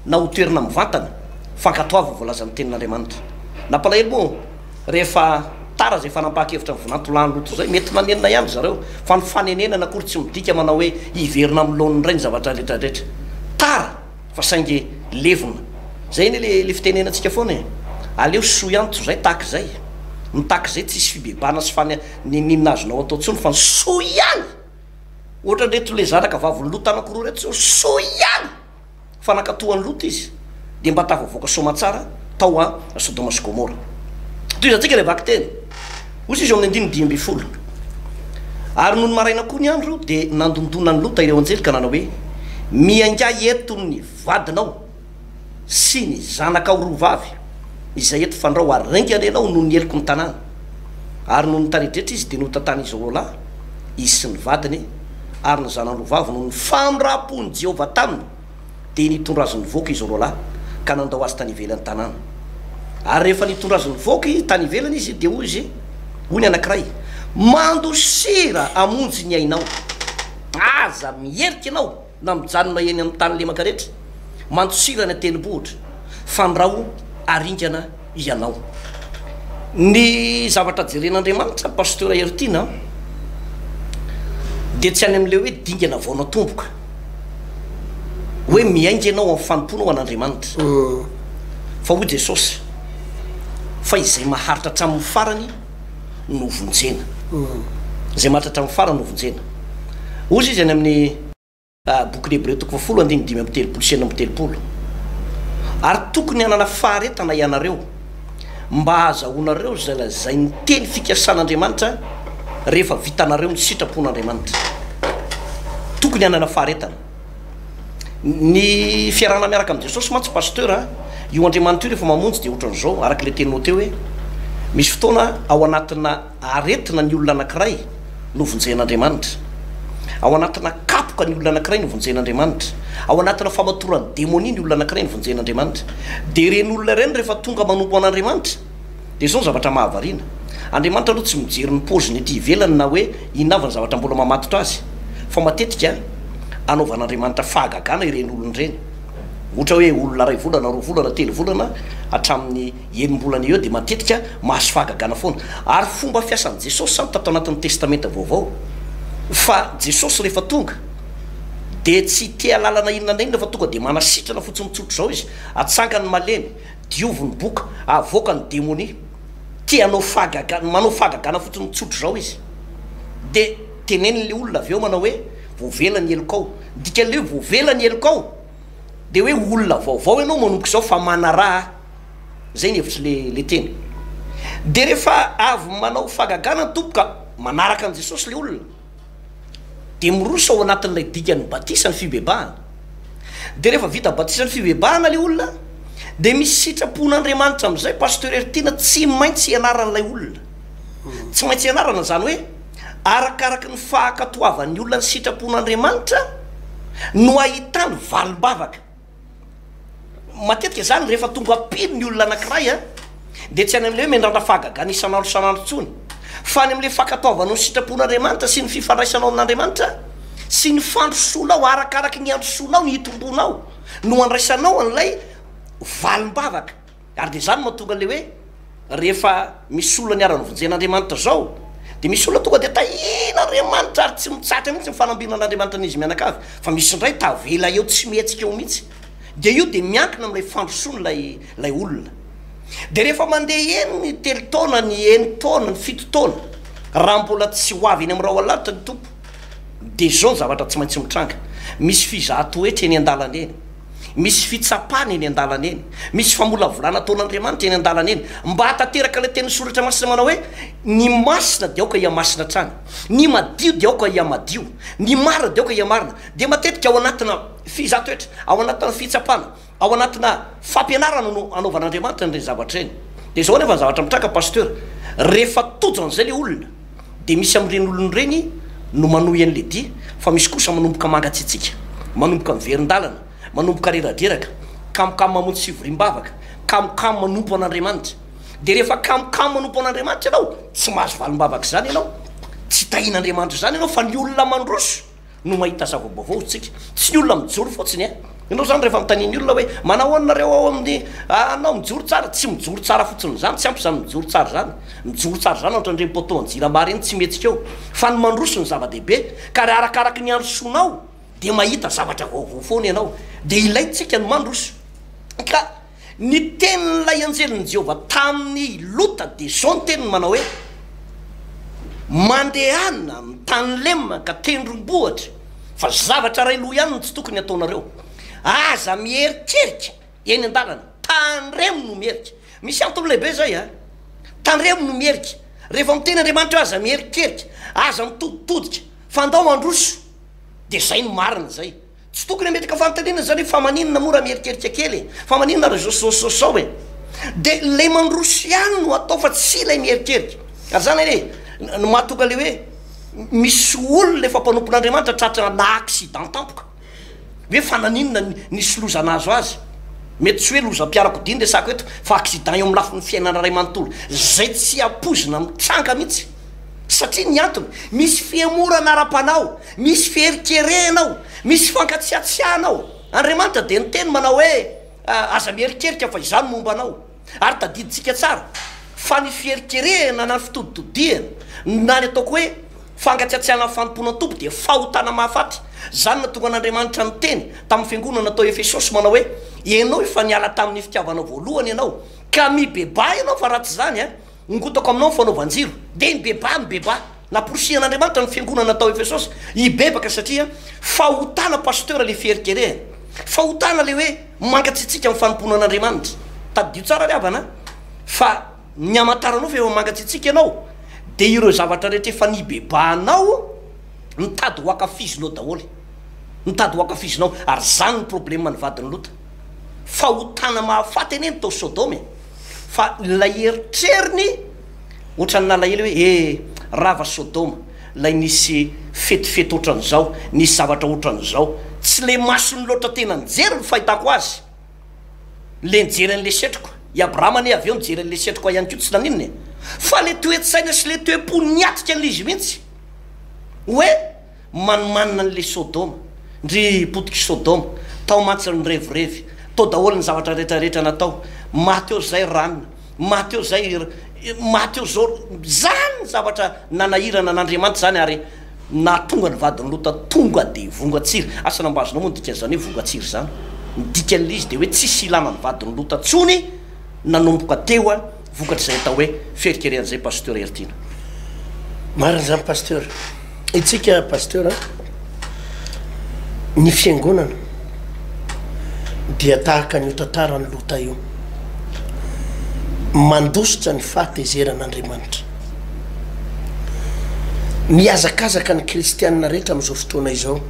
na ho toerina mivantana fankatoava voalaza ny tenin'Andriamanitra nampalahelo moa rehefa tara zay fanampahan-kevitra ny vonantolahan'ny loto zay mety manenina ihany zareo fa ny fanenenana akory tsy midika manao hoe iverina am'lohan'ny ray ny zavatra rehetrarehetra tara fa saingy levona zay ny le fitenenantsika foana e aleo soa ihany to zay tahaka zay mitahaka zay tsisy fibebana sy ninazonao atao tsony fa ny soa ihany ohatra reto le zanaka vavony lota anakoroa reto soa ihany fa nakatohan'ny lota izy de mba tafavoaka somatsara tao a Sodoma sy Gomora toy izantsika le vaky teny osy izy eo amin'ny 5:10 ary noho ny maraina koa ny andro de nandondonany lota ireo anjely ka nanao hoe mianga eto ny vadinao sy ny zanakao roa vavy izay eto fandrao ary raingany ianao noho ny eliko ny tanàna ary noho ny taridretra izy de notantany izy roalahy izy sy ny vadiny ary ny zanany roa vavy noho ny famindram-pony Jehovah taminy de nitondrazony voaka izy roalahy ka nandao azy tany ivelan'ny tanàna ary rehefa nitondrazony voky tany ivelany izy de hoy izy hoy ny anankiray mandosira amonjy ny ainao aza mierika anao na mijanona eny amin'ny tany lemaka rehetra mandosira ny atenibohitra fandrao aringana ianao ny zavatra jeren'Andriamanitra pasteur Ertina de tsy any am'le hoe dingana vaona tomboka hoe miainga ianao amin'ny fanompoana ho an'Andriamanitra fa hoy Jesosy fa izay maharitra hatramin'ny farany no vonjena zay maharitra hatramin'ny farany no vonjena ozy izy any amin'ny boky Hébreux 10:5-telopolo ary tokony hanana faharetana ianareo mba azahoanareo zay ny teny fikasan'Andriamanitra rehefa vitanareo ny sitrapon'Andriamanitra tokony hanana faharetana ny fiarahana miaraka amin'ny Jesosy mantsy pasteur io Andriamanitra io rehefa mamonjy de ohatran'izao araka le teninao teo hoe misy fotoana ao anatina aretina ny olona anankiray no vonjen'Andriamanitra ao anatina kapoka ny olona anankiray no vonjen'Andriamanitra ao anatina famatorany démonie ny olona anankiray no vonjen'Andriamanitra de reny olona reny rehefa tonga manompo an'Andriamanitra de zao zavatra mahavariana Andriamanitra aloha tsy mijery ny paoziny ety ivelany na hoe inavany zavatra mbola mamatotra azy fa matetika anaovan'Andriamanitra fahagagana ireny olona reny ohatra hoe olona 2 volana 4 volana 3 volana hatramin'ny 9 volana eo de matetika mahazo fahagagana foana ary fomba fiasan'i Jesosy samy tato anatin'ny testamenta vaovao fa Jesosy rehefa tonga de tsy tea lalana inona inona fa tonga de manasitrana fotsiny mitsotro zao izy atsangany malemy dioviny boka avoaka ny démonie tianao fahagagana manao fahagagana fotsiny mitsotro zao izy de tenen'le olona avy eo manao hoe voavelany elokao dikan'le hoe voavelany elokao de hoe olona vaovao ianao manomboka zao fa manaraha zay ny hevitry le teny de rehefa avy manao fahagagana tompoka manaraka an' Jesosy le olona de miroso ao anatin'ilay dikany batisany fibebahana de rehefa vita batisany fibebahana le olona de misy sitrapon'Andriamanitra am'izay pasteur Ertina tsy maintsy ianaran'ilay olona tsy maintsy ianarana zany hoe arakaraky ny fahakatoavan'ny olona ny sitrapon'Andriamanitra no ahitany valimbavaka matetika zany rehefa tonga apino ny olona anankiray de tsy any am'le hoe mendrana fahagagana isanandro isanandro tsony fa any am'le fakatoavana ny sitrapon'Andriamanitra sy ny fifandraisanao amin'Andriamanitra sy ny fandrosoanao arakaraky ny androsoanao ny hitombonao no andraisanao an'ilay valimbavaka ary de zany mahatonga le hoe rehefa misy olona ny arany vonjen'Andriamanitra zao de misy olona tonga de tahin'Andriamanitra ary tsy mitsatra mihitsy mifanambinan'Andriamanitra n'izy mianakavy fa misy indray tavela eo tsy mihetsika eo mihitsy de io de miankina am'ilay fandrosoana lay olona de rehefa mandeha eny ny 3 taona ny 9 taona ny 7 taona raha mbola tsy ho avy eny am'raha alavitra ny tompo de zao ny zavatra tsy maintsy mitranga misy fizatoetra eny an-dalana eny misy fitsapana eny an-dalana eny misy famolavolana ataon'Andriamanitra eny an-dalana eny mba hatateraka le teny soratra masina manao hoe ny masina de aoka ia masina trany ny madio de aoka ia madio ny marina de aoka ia marina de matetika ao anatina fizatoetra ao anatina fitsapana ao anatina fampianarana no anaovan'Andriamanitra nireny zavatra reny de zao nefa ny zavatra mitraka pasteur rehefa tojo an'izay le olona de misy am'ireny olona reny no manohy an'le dia fa misy kosa manomboka mangatsitsika manomboka miverin-dalana manomboka reraderaka kamokamo mamonjy sivorimbavaka kamokamo manompo an'Andriamanitra de rehefa kamokamo manompo an'Andriamanitra ianao tsy mahazo valimbavaka zany ianao tsy tahin'Andriamanitra zany ianao fa ny olona mandroso no mahita zava-baovao tsika tsy ny olona mijoro fotsiny ianao zany rehefa mitaniny olona hoe manao anareo ao amin'ny anao mijoro tsara tsy mijoro tsara fotsiny zany tsy ampy zany mijoro tsara zany ohatrandreny poto anjiramary eny tsy metsika eo fa ny mandroso ny zava-dehibe ka raha arakaraky ny androsoanao de mahita zavatra vaovao foana ianao de ilaitsika ny mandroso ka ny tenin'ilay anjelin'ny Jehova tamin'ny Lota de zao ny teniny manao hoe mandehana ny tany lemaka tendrombohatra fa zavatra ray loha ihany no tsy tokony ataonareo aza mierikerika eny an-dalana tandremo no mierika misy antony lehibe zay tandremo no mierika rehefa miteny Andriamanitra aza mierikerika aza mitoditodika fa andao mandroso de zay no marina zay tsy tokony ametraka fanontaniana zany hoe fa maninona mora mierikerika kely fa maninona ry zosososao de le mandroso ihany no atao fa tsy lay mierikerika ary zany hoe no mahatonga le hoe misy olona lefa mpanompon'Andriamanitra tratra na accident tampoka hoe fa naninona ny solozana azo azy mety tsy hoe lozam-piarakodiny le sako eto fa accident eo amin'ny lafin'ny fiainana ray manontolo zay tsy apozina mitsanga mihitsy satria ny antony misy fiemorana ara-panao misy fierikerenao misy fankatsiatsiahanao Andriamanitra de nyteny manao hoe aza mierikerika fa izany momba anao ary tadiditsika tsara fa ny fierkerena na ny fitoditodiana na ny ataoko hoe fankatsiatsiahana fanompona tompo de fahotana mahafaty zany na tonga an'Andriamanitra nyteny tamin'ny fiangonana natao Efesosy manao hoe ianao efa niala tamin'ny fitiavanao voalohany ianao ka mibeba ianao fa ratsy zany a ngotako aminao ny fanaovanjiro de mibeba naporosian'Andriamanitra ny fiangonana natao Efesosy ibebaka satria fahotana pasteur le fierkerena fahotana le hoe mangatsitsika amin'ny fanompona an'Andriamanitra tadidio tsara le avana fa ny amataranao fa eo mangatsitsika ianao de ireo zavatra rehetra efa nibebanao nitady ho akafizinao daholy nitady ho akafizinao ary zany ny problème ny vadiny Lota fahotana mahafaty eny tao Sodome fa lay eritreriny ohatrany nalahelo hoe rava Sodoma lay nisy fetifety ohatran'izao nisy zavatra ohatran'izao tsy le masony loatra tena nijery ny fahitako azy le nijery an'le setroko i Abrahama ne avy eo nijery an'le setroko ihany ko tsy naninony fa le toe-tsaina sy le toe-po niatika an'izy mihitsy hoe manomanina an'le Sodoma ndry potiky Sodoma tao mantsy ny revirevy tao daholo ny zavatra rehetrarehetra natao maty eo zay ranona maty eo zay maty eo zao zany zavatra nanahirana n'Andriamanitra zany ary natonga ny vadiny Lota tonga de vongatsiry asa nambazonao moa dika zany hoe vongatsiry zany midika an'izy de hoe tsisy ilana ny vadiny Lota tsony nanomboka teo a vokatra zay atao hoe fierikeren'izay pasteur Ertina marina zany pasteur itsika pasteur ny fiangonana dia tahaka ny tantara ny Lota io mandositra ny fahatezeran'Andriamanitra miazakazaka ny kristianina rehetra amin'izao fotoana izao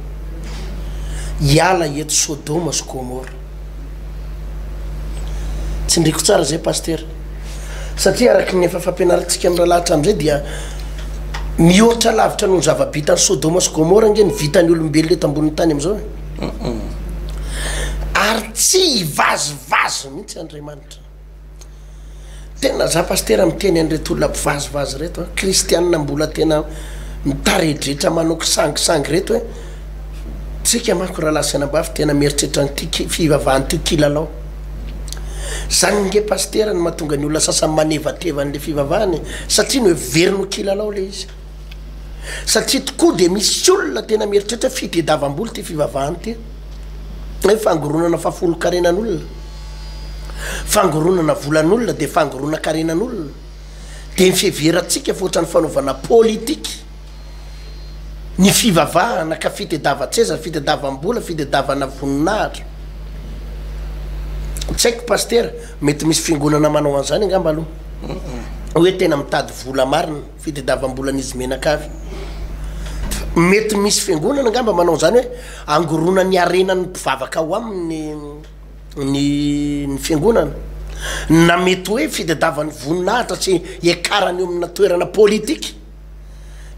hiala eto Sodoma sy Gomora tsy ndriko tsara zay pasteur satria araky ny efa fampianarantsika amin'ny rahalahatra am'izay dia mihoatra lavitra noho ny zava-bitany Sodoma sy Gomora nge ny vitany olombelona eto ambonin'ny tany am'izao ary tsy hivazivazy mihitsy Andriamanitra tena za pasteur miteny an'ireto olona mpivazivazy reto kristianina mbola tena mitaredretra manao kisangisangy reto hoe tsika manko raha lasanambavy tena mieritreritra nyty fivavahany ty kilalao zany nge pasteur ny mahatonga ny olona sasany manevatevan'le fivavahany satria ny hoe verino kilalao le izy satria tokoa de misy olona tena mieritreritra fitediavam-boly ty fivavahany ty hoe fangoronana fafolo-karenan'olona fangoronana volan'olona de fangorona karenan'olona de mifeveratsika fotrany fanaovana politika ny fivavahana ka fitediava-tseza fitediavam-bola fitediavana voninahitra tsy haiko pasteur mety misy fiangonana manao an'izany angamba aloha hoe tena mitady vola marina fitediavam-bolan'izy menakavy mety misy fiangonana angamba manao an'izany hoe angorona ny arenany mpivavaka ao aminy ny fiangonana na mety hoe fitediavany voninahitra sy ekarany eo amina toerana politika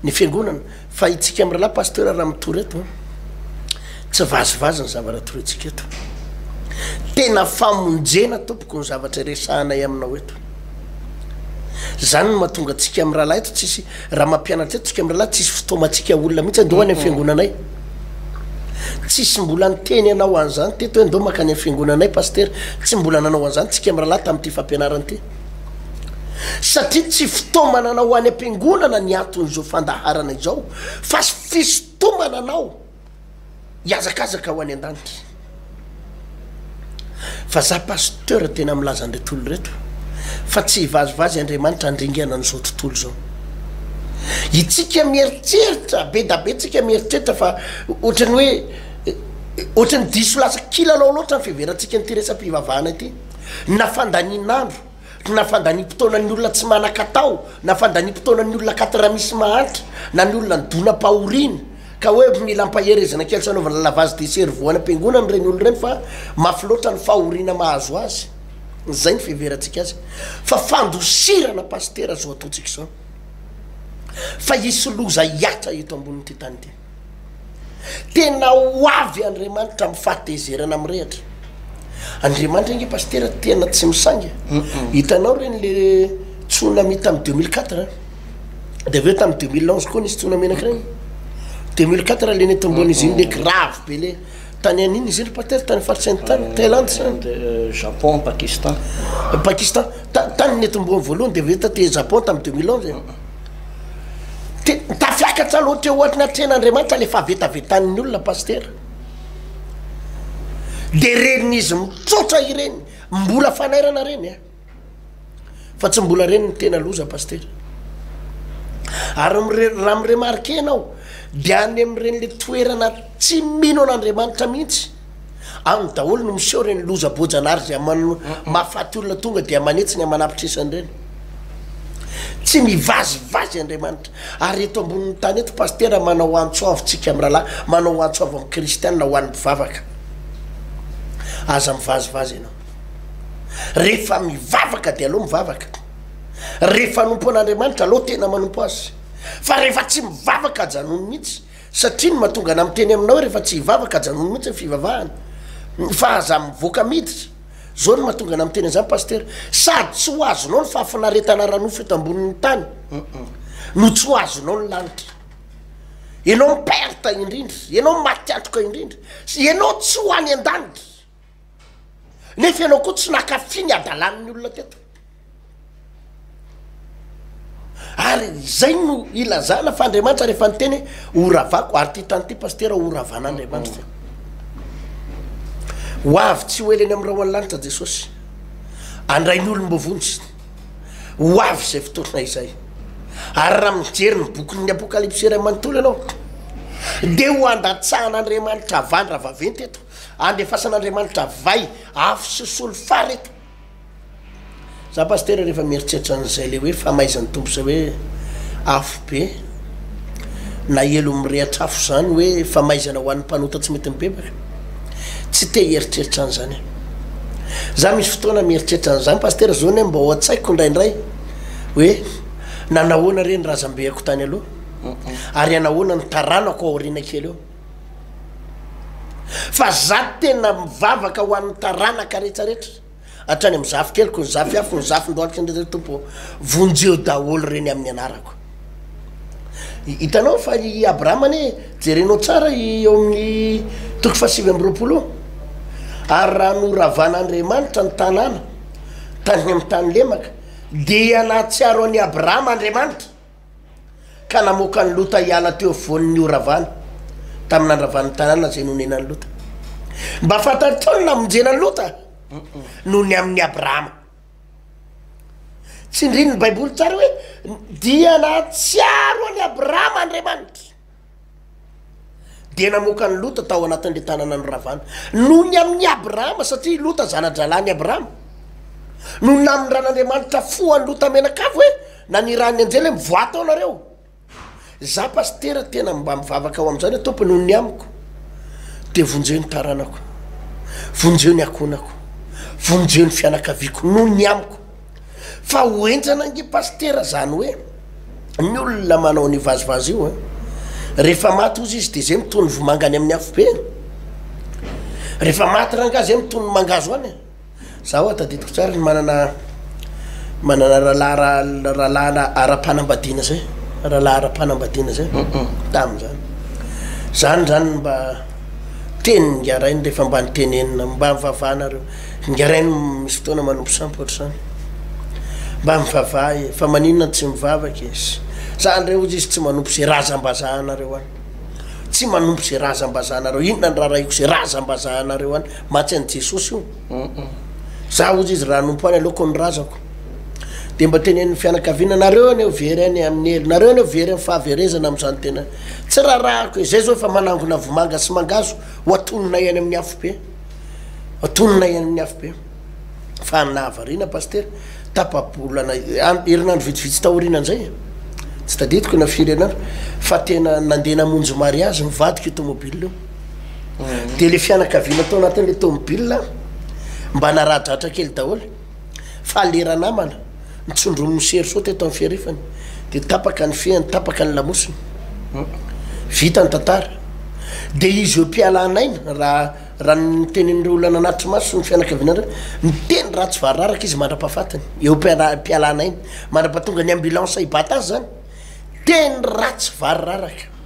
ny fiangonana fa itsika am'ralahy pasteur raha mitory eto tsy vazivazy ny zavatra torentsika eto tena famonjena tompoko ny zavatra resahanay aminao eto zany no mahatonga atsika amin'ny rahalahy eto tsisy raha mampianatra eto tsika amin'ny rahalahy tsisy fotoamantsika olona mihitsy ando any amin'ny fiangonanay tsisy mbola niteny anao an'izany teto hoe ndo makany amin'ny fiangonanay pasteur tsy mbola nanao an'izany tsika amin'ny rahalahy tamin'ity fampianarany ty satria tsy fitomana anao any am-piangonana ny aton'izao fandaharana izao fa fisotomana anao hiazakazaka ho any an-danitra fa za pasteur tena milaza an'ireto olo reto fa tsy hivazivazy Andriamanitra andringana an'izao tontolo zao itsika mieritreritra be da be tsika mieritreritra fa ohatrany hoe ohatrany diso lasa kilalao loatra ny fiveratsika nyty resam-pivavahana ity na fandanin'andro na fandani-potoanan'ny olona tsy manan-katao na fandani-potoanan'ny olona katara misy mahantra na ny olona nydona pahoriny ka hoe mila mpaherezana kely tsy anaovana lavazy de servoana am-piangonana reny olo reny fa mafy loatra ny fahorina mahazo azy zay ny fiveratsika azy fa fandosirana pasteur zao ataotsika zao fa isy loza hiatra eto ambonin'ity tany ty tena ho avy Andriamanitra amin'ny fahatezerana amin'ny rehatra andriamanitra nge pastera tena tsy misangy hitanao reny le tsunami tamy 2004 de aveo tamy 2011 koa nisy tsunami anakireny 2004 le netombony izy iny le grave be le tany aniny izy iny pastera tany faritsainy tany Thaïlande Japon Pakistan tany netombony voalohany de aveo tate Japon tamy 2011 tafiakatra loatra ohatry natren'andriamanitra le favetavetan'ny olona pastera de ren'izy mitsotra ireny mbola fanairana reny fa tsy mbola reny ny tena loza pastera ary raha miremarke anao de any am'ireny le toerana tsy mino an'andriamanitra mihitsy any daholo no miseho reny loza bojanary zay mahafaty olona tonga dia manetsiny amanapitrisany reny tsy mivazivazy andriamanitra ary eto ambonin'ny tany eto pastera manao antsoavontsika am'y rahalahy manao antsoavo am'y kristianina ho an'ny mpivavaka aza mivazivazy ianao rehefa mivavaka de aloha mivavaka rehefa nompo an'andriamanitra aloha tena manompo azy fa rehefa tsy mivavaka ajanony mihitsy satria no mahatonga na miteny aminao rehefa tsy hivavaka ajanony mihitsy ny fivavahany fa aza mivoaka miditra zao no mahatonga na miteny an'izany pastera sady tsy ho azonao ny fahafinaretana ranofo eto ambonin'ny tany no tsy ho azonao ny lanitra ianao miperta indrindra ianao matiatroka indrindra ianao tsy ho any an-danitra nefa ianao koa tsy nakafiny adalan'ny olona teto ary zay no ilazana fa andriamanitra rehefa nyteny oravako ary ty tany ty pastera oravan'andriamanitra ho avy tsy ho eleny am'raha ho any lanitra jesosy andrainy olombovontsy ho avy zay fototrana izay ary raha mijery ny bokyny apokalipsy ray manontolo ianao de ho andatsahan'andriamanitra avandra vaventy eto andefasan'andriamanitra vay afy sosolo fary eto za pastera rehefa mieritreritra an'izay le hoe famaizan'ny tompo zay hoe afo be na elo mirehatra afo zany hoe famaizana ho an'ny mpanota tsy mety mibebaka tsy te hieritreritra an'izany za misy fotoana mieritreritra an'izany pastera zao ny mba ho atsaiko indraindray hoe nanahoana reny razambeako tany aloha ary anahoana ny taranako aorina kely eo fa za tena mivavaka ho an'ny taranaka rehetrarehetra hatrany am'zafy keloko ny zafy afo ny zafy ndoalika ndre tompo vonjeo daholo reny amin'ny anarako hitanao fa i Abrahama ane jerenao tsara eo amin'ny toko 7 ary raha noravan'andriamanitra ny tanàna tany amy tany lemaka de anatsiaro any Abrahama andriamanitra ka namoaka ny Lota hiala teo voan'ny oravana tamin'andravan'ny tanàna zay nonenany Lota mba fantatao namonjenany Lota noho ny amin'ny Abrahama tsy ndriny ny baiboly tsara hoe dia natsiaro any Abrahama andriamanitra de namoaka ny Lota tao anatin'le tanàna noravana noho ny amin'ny Abrahama satria Lota zanadralany Abrahama no namindran'andriamanitra foany Lota menakavo hoe nanirany anjely mivoatao nareo za pastera tena mba mivavaka ao am'izany tompo noho ny amiko de vonjeo ny taranako vonjeo ny akonako vonjeo ny fianakaviako noho ny amiko fa hoenjana nge pastera zany hoe ny olona manao ny vazivazy io rehefa maty ozy izy de zay mitony vomangany amin'ny afo be rehefa maty ranga zay mitony mangazo any zaho tadidiko tsara ny manana rahalahna ara-panambadiana zay rahalahy ara-panambadiana zay tam'zany zany mba teny ngarainy rehefa mba nitenenina mba mivavahanareo ngarainy misy fotoana manompo sampotra zany mba mivavaha fa maninona tsy mivavaka izy zany reo izy tsy manompo zay razam-bazahanareo any tsy manompo zay razam-bazahanareo inona ny raha raiko zay razam-bazahanareo any matsy any Jesosy io za ozy izy raha nompo any aleoko ny razako de mba tenen'ny fianakaviana nareo any very any amin'ny elo nareo any very amin'ny fahaverezana am'izany tena tsy rahako zay zao efa manangona vomanga sy mangazo ho atononay any amin'ny afo be atononay any amin'ny afo be fa nahavariana pastera tapabolana herinandro vitsivitsy taorinan'izay tsy taditiko na firenandro fa tena nandeha namonjy mariazy mivadika tomobile de le fianakaviana tao anatin'le tomobile mba naradratra kely daholo fa lera namana nitsondro misery so teto amin'ny fiarifany de tapaka ny fiany tapaka ny lamosiny vita ny tantara de izy eo mpialanaina raha raha nytenen'ireo olana anatry maso ny fianakavianare miteny ratsy vararaka izy mandra-pahafatany eo mpialana iny mandra-pahatonga ny ambulance ibata azy zany teny ratsy varararaka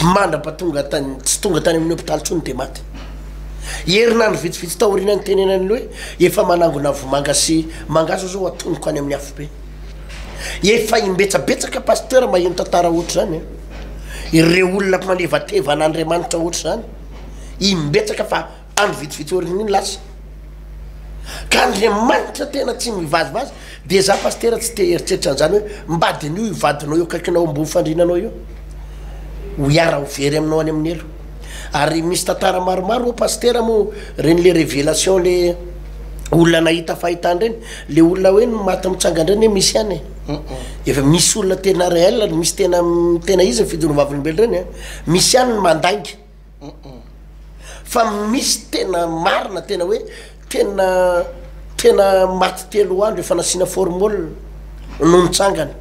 mandra-pahatonga tany tsy tonga tany amin'ny hôpitaly tsony de maty herinandro vitsivitsy taorina ny tenenan'le hoe efa manangona vomanga sy mangazo zao atonoko any amin'ny afo be efa imbetsabetsaka pasteur maheno tantara ohatry zany ireo olona manevateva n'Andriamanitra ohatry zany imbetsaka fa andro vitsivitsy orina iny lasa ka Andriamanitra tena tsy mivazivazy de za pasteur tsy te heritreritra an'izany hoe mbadin'io ivadinao eo kaikinao mbo fandrinanao io ho iara ho very aminao any amin'ny elo ary misy tantara maromaro o pasteur mo reny le révélation le olona nahita fahitany reny le olona hoe maty mitsangandreny hoe misy any efa misy olona tena réel misy tena izy fidino vavolombelo reny misy any mandainga fa misy tena marina tena hoe tena maty telo andro efa nasina formule no nitsangany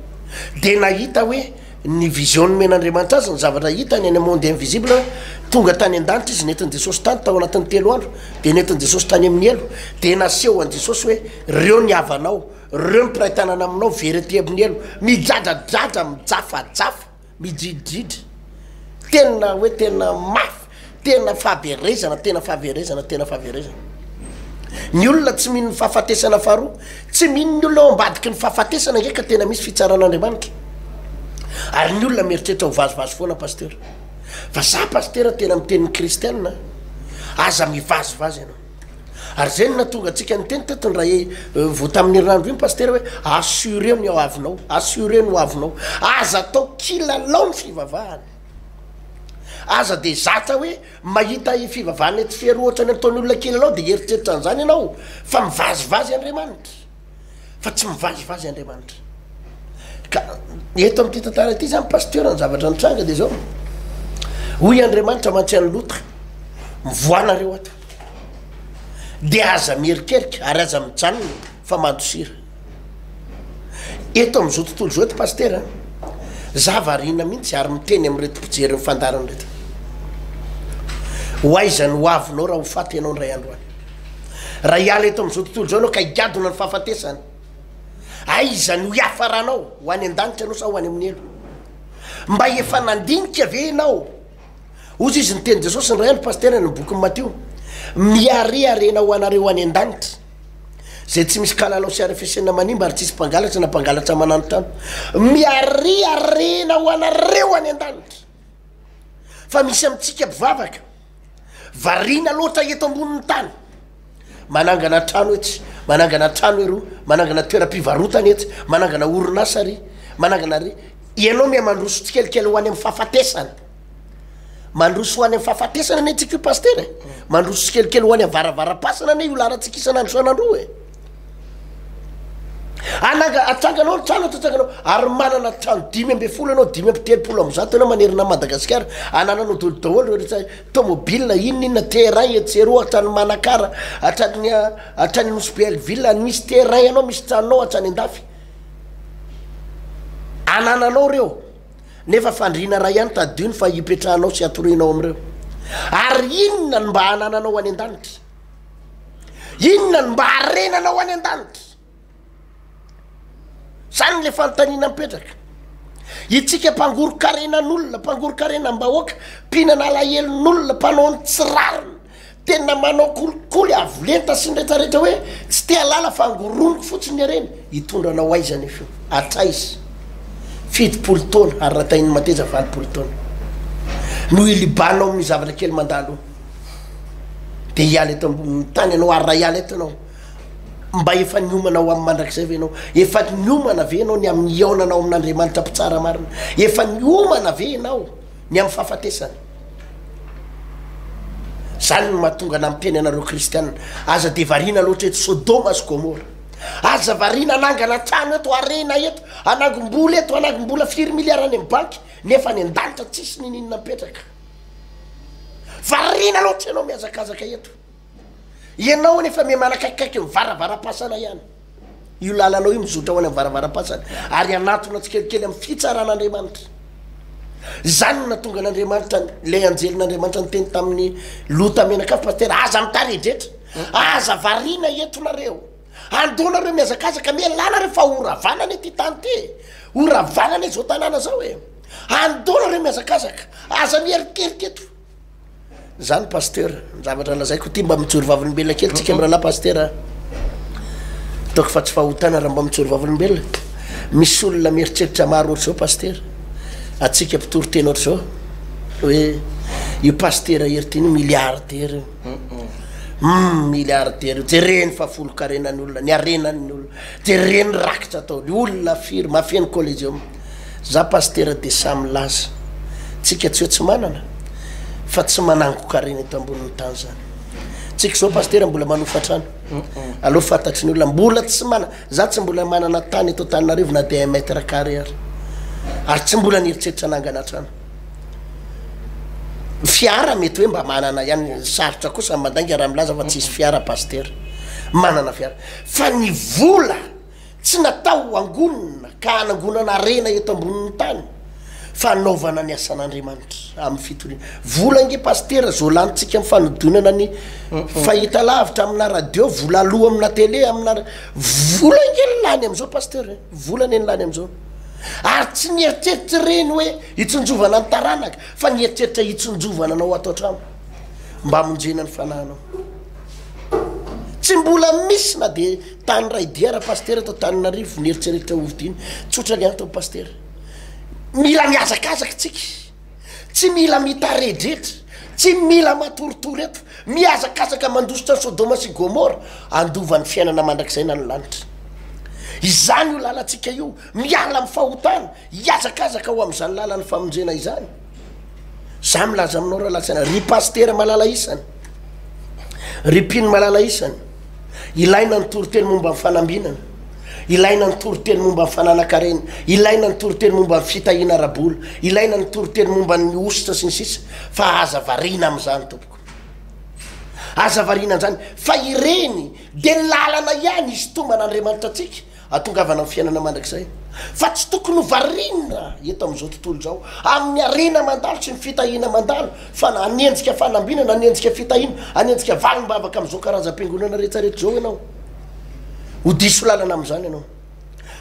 de nahita hoe ny vision men'Andriamanitra azy ny zavatra hitany any monde invisible tonga tany an-danitra izy netiny Jesosy tany tao anatin'ny telo andro de netiny Jesosy tany amin'ny elo de naseho an Jesosy hoe reo ny havanao reo ny piraitanana aminao verety amin'ny elo midradradradra mijafajafa midridridry tena hoe tena mafy tena fahaverezana tena fahaverezana tena fahaverezana ny olona tsy mino ny fahafatesana faharoa tsy mino ny olona ao ambadiky ny fahafatesana ndraika tena misy fitsaran'Andriamanitra ary ny olona mieritreritra ho vazivazy foana pasteur fa za pasteur tena mitenin'ny kristianina aza mivazivazy ianao ary zay na tonga atsika nyteny tetony raha vo tamin'ny herinandro iny pasteur hoe assuré ny ao avinao assuré no avinao aza atao kilalao ny fivavahany aza de zatra hoe mahita fivavahany ety fery ohatra ny ataony olona kilalao de heritreritra an'izany ianao fa mivazivazy Andriamanitra fa tsy mivazivazy Andriamanitra ka eto amin'ity tantara ity zany pasteur ny zavatra nitranga de zao hoy Andriamanitra mantsiany lotra mivoanareo ato de aza mierikerika ary aza mijanona fa mandosira eto amin'izao tontolo zao eto pasteur zavarina mihitsy ary miteny amin'reto mpijery ny fandarany reto hoaizany ho avinao raha ho faty ianao ndray andro any raha hiala eto amin'izao tontolo zao anao ka higadona ny fahafatesany aizany ho iafaranao ho any an-danitra anao sa ho any amin'ny elo mba efa nandinika ve ianao ozy izy ny teny Jesosy ny ray andro pasteur ny boky Mateo miarearena ho anareo any an-danitra zay tsy misy kalalao sy arafesena manimba ary tsisy mpangalatra na mpangalatra mananotrano miarearena ho anareo any an-danitra fa misy amintsika mpivavaka variana loatra eto ambonin'ny tany manangana trano etsy manangana trano eroa manangana toeram-pivarotana etsy manangana orinasa ry manangana ry ianao mia mandroso tsikelikely ho any amin'ny fahafatesana mandroso ho any amin'ny fahafatesana ne tsika io pasteur mandroso tsikelikely ho any amin'ny varavaram-pasana ne io larantsika isanandro sanandro e anaga atsanganao ny trano atsanganao ary manana trano 5 anao 5 am'zato anao manerina Madagasikara anananao daholo rehetra tomobile inona terrain etsero atrany Manakara atrany Nosbelville misy terrain anao misy tranonao atrany Andafy anananao reo nefa fandrina raha ihany tadiny fa hipetrahanao sy atorinao am'ireo ary inona ny mba anananao any an-danitra inona ny mba arenanao any an-danitra zany le fanontaniana mipetraka itsika mpangorokarenan'olona mpangorokarena mbahoaka mpihinana alahelon'olona mpanao ny tsirarina tena manao kolikoly avolenta sy nretrarehetra hoe tsy te alala fangoroniko fotsiny areny hitondranao aizany fio atraizy 7 taona ary ratainy mateza 20 taona no ilibanao amin'ny zavatra kely mandalo de hiala eto ambony tany anao ary raha hiala eto anao mba efa niomana ho amin'ny mandrakizay ve anao efa niomana ve anao ny amin'ny iaonanao amin'Andriamanitra mpitsara marina efa niomana ve anao ny amin'ny fahafatesany zany no mahatonga namiteny anareo kristianina aza de variana loatra eto Sodoma sy Gomora aza variana anangana trano eto arena eto anagombola eto anagombola 4 milliard any amin'ny banky nefa ny an-danitra tsisy ninina mipetraka variana loatra ianao miazakazaka eto ianao nefa me manakaikikaiky mivaravaram-pasana ihany io lalanao io mizotra ho any amin'ny varavaram-pasana ary anatona tsikelikely amin'ny fitsaran'Andriamanitra zany na tonga n'Andriamanitra le anjelin'Andriamanitra nyteny tamin'ny lota menakafy pasteur aza mitaredretra aza varina etonareo andonareo miazakazaka mialana refa oravanany ty tany ty oravanany zao tanàna zao e andonareo miazakazaka aza mierikeriketo zany pasteur zavatra lazaiko ty mba mitsoro vavolombelona kely tsika am'rahalahy pasteur taoko fa tsy fahotana raha mba mitsoro vavolombelona misy olona mieritreritra maro ohatr' zao pasteur atsika mpitoro tena ohatr' zao hoe io pasteur eriteny milliardaire milliardaire jereny fa folo karenany olona ny arenany olona jereny rakitra atao ny olona firy mafeny collegium za pasteur de samy laza tsika tsy hoe tsy manana fa tsy manango karena eto ambonin'ny tany zany tsika zao pasteur mbola manofatrano aloha fantatry ny olona mbola tsy mana za tsy mbola manana tany eto Tananarivo na de 1 mètre carré ary tsy mbola nieritreritra nangana trano fiara mety hoe mba manana ihany sarotra kosa mandangy raha milaza fa tsisy fiara pasteur manana fiara fa ny vola tsy natao angonina ka anangonana arena eto ambonin'ny tany fa anaovana ny asan'Andriamanitra amin'ny fitoriana vola nge pasteur zao lanitsika mifanodonana ny fahita lavitra amina radio vola aloha amina télé amina vola nge lany am'izao pasteur vola ny lany am'izao ary tsy nieritreritra reny hoe hitsonjovana ny taranaka fa nieritreritra hitsonjovana anao ato atrano mba monjena ny fanahinao tsy mbola misy na de tany ray dia raha pasteur atao Tananarivo nieritreritra ovidiny tsotra ny antao pasteur mila miazakazaka tsika tsy mila mitaredretra tsy mila matoritory eto miazakazaka mandositra Sodoma sy Gomora andovan'ny fiainana mandrakizay na ny lanitra izany io lalatsika io miala amin'ny fahotana iazakazaka ho am'izany lalany famonjena izany za milaza aminao raha latsana ry pasteur malala isany ry mpino malala isany ilaina ny toriteny momba amin'ny fanambinana ilaina ny toriteny momba amin'ny fananakarena ilaina ny toriteny momba amin'ny fitahina rabola ilaina ny toriteny momba ny ositra sy ny sisa fa aza varina am'izany tompoko aza varina an'izany fa ireny de lalana ihany izy tomban'Andriamanitra atsika atongavana amin'ny fiainana mandrakizay fa tsy tokony ho varina eto am'izao tontolo zao amin'ny arena mandalo sy ny fitahina mandalo fa anenjika fanambinana anenjika fitahina anenjika valim-bavaka am'izao karazam-piangonana rehetrarehetra zao ianao ho diso lalana am'izany ianao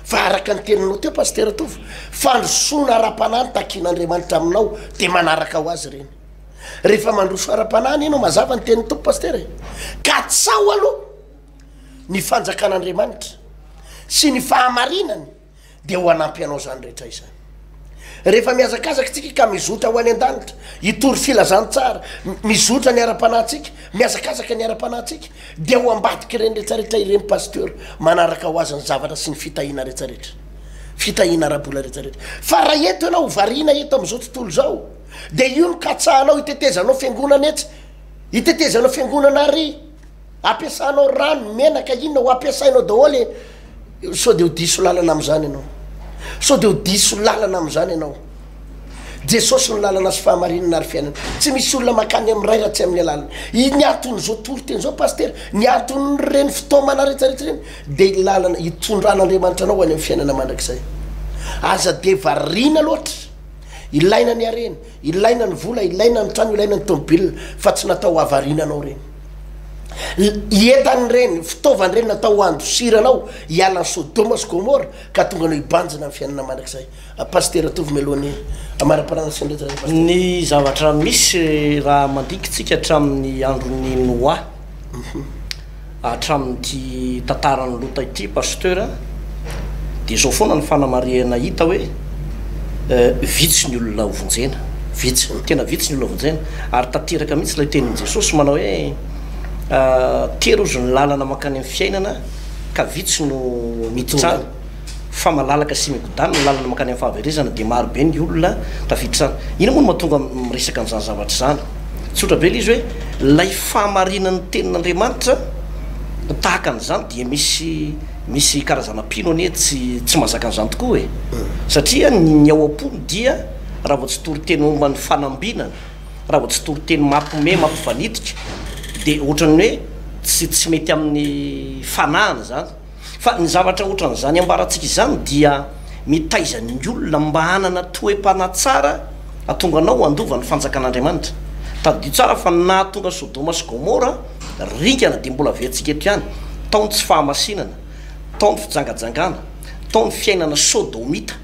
fa araka ny teninao teo pasteur tovy fandrosoana ara-panany takian'Andriamanitra aminao de manaraka ho azy reny rehefa mandroso ara-panany ianao mazava ny tenin'ny tompo pasteur ka tsao aloha ny fanjakan'Andriamanitra sy ny fahamarinany de ho anampy anao zany rehetra izany rehefa miazakazaka tsika ka mizotra ho any an-danitra hitory filazany tsara mizotra ny ara-panahtsika miazakazaka ny ara-panahtsika de ho ambadiky reny rehetrarehetra ireny pasteur manaraka ho azy ny zavatra sy ny fitahina rehetrarehetra fitahina rabola rehetrarehetra fa raha eto ianao varina eto am'izao tontolo zao de io ny katsahanao hitetezanao fiangonana etsy hitetezanao fiangonana ary ampiasanao rano menaka inona ho ampiasainao daholy so de ho diso lalana am'izany ianao so de ho diso lalana am'izany ianao jesosy ny lalana sy fahamarinana ary fiainana tsy misy olona makany am'ray raha tsy amin'ny alalana ny anton'zao toriteny zao pasteur ny antony reny fotoamana rehetrarehetra reny de lalana hitondran'Andriamanitra anao any amin'ny fiainana mandrakizay aza de varina loatra ilaina ny arena ilaina ny vola ilaina ny trano ilaina ny tomobile fa tsy natao avarina anao reny ietany reny fitaovany reny natao andosiranao hiala ny Sodoma sy Gomora ka tonga anao hibanjina amin'ny fiainana mandrakizay pasteur atovy mialohan'ny amara-parana sy nrehetra ny zavatra misy raha mandikitsika hatramin'ny andron'ny Noa hatramin'ity tantarany Lota ity pasteur de zao foana ny fanamariana hita hoe vitsy ny olona hovonjena vitsy tena vitsy ny olona hovonjena ary tanteraka mihitsy ilay tenin'i Jesosy manao hoe tery ozy ny lalana makany amin'ny fiainana ka vitsy no miditra fa malalaka sy migodana ny lalana makany amin'ny fahaverezana de maro be ny olona tafiditra ina moa no mahatonga miresaka an'izany zavatra zany tsotra be izy hoe lay fahamarinan'ny tenin'Andriamanitra tahaka an'izany dia misy karazana pino ane tsy mazaka an'izany tokoa hoe satria ny ao am-pony dia raha vao tsy toriteny momba ny fanambinana raha vao tsy toriteny mampime mampivanidika de ohatrany hoe tsy mety amin'ny fanahana zany fa ny zavatra ohatran'izany ambaratsika izany dia mitaizany olona mba hanana toe-panatsara atonga anao andova ny fanjakan'andriamanitra tadidio tsara fa nahatonga Sodoma sy Gomora rinkana de mbola veantsika eto ihany taony tsy fahamasinana taony fijangajangana taony fiainana sodomita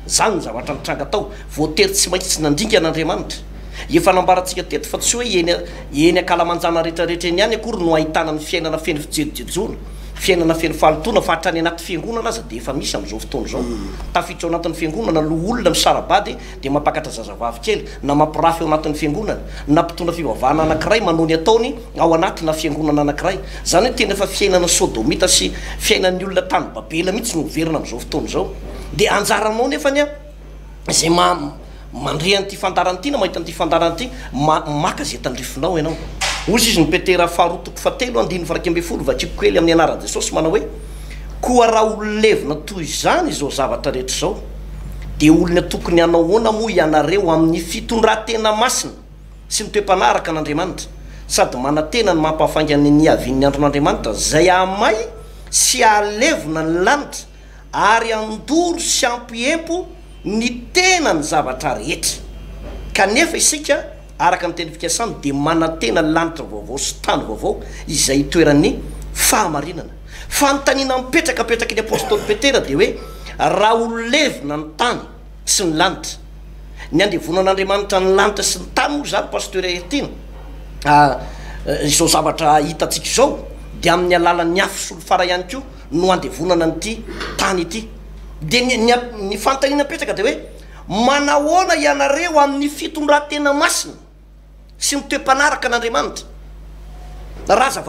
zany ny zavatra nitranga tao voatery tsy maintsy nandringa n'Andriamanitra efa nambarantsika teto fa tsy hoe eny akalamanjana rehetrarehetra eny ihany akory no ahitana ny fiainana feno fijerijejona fiainana feno fahalotona fa hatrany anaty fiangonana aza de efa misy am'izao fotoana zao tafiditra ao anatin'ny fiangonana lo olona misarabady de mampakatra zazavavy kely na mampirafy ao anatin'ny fiangonana na mpitondra fivavahana anankiray manony ataony ao anatina fiangonana anankiray zany hoe tena efa fiainana sodomita sy fiainan'ny olona tany babela mihitsy no overina am'izao fotoana zao de anjaranao nefany a zay mandre an'ity fandarany ty na mahita an'ity fandarany ty maka zay tandrifinao ianao ozy izy ny petera faharotoko fatelo andiny faraky ambe folo vatriko kely amin'ny anaran'i Jesosy manao hoe koa raha ololevina toy izany izao zavatra rehetra zao de olona tokony hanao hoana moa ianareo amin'ny fitondratena masina sy ny toe-panaraka an'Andriamanitra sady manantena ny mampahafaingany ny avin'ny andron'Andriamanitra zay amay sy alevina ny lanitra ary andoro sy ampiempo ny tena ny zavatra rehetra kanefa isika araka ny teny fikasany de manantena lanitra vaovao sy tany vaovao izay toeran'ny fahamarinana fanontaniana mipetrakapetraky ny apôstôly Petera de hoe raha ololevina ny tany sy ny lanitra ny andevonan'Andriamanitra ny lanitra sy ny tany moa zany pasteur Ertina izao zavatra hitatsika izao de amin'ny alalan'ny afo sy olo fara ihany koa no andevonana n'ity tany ity de ny fanontaniana mipetraka de hoe manahoana ianareo amin'ny fitondratena masina sy ny toe-panaraka an'Andriamanitra raha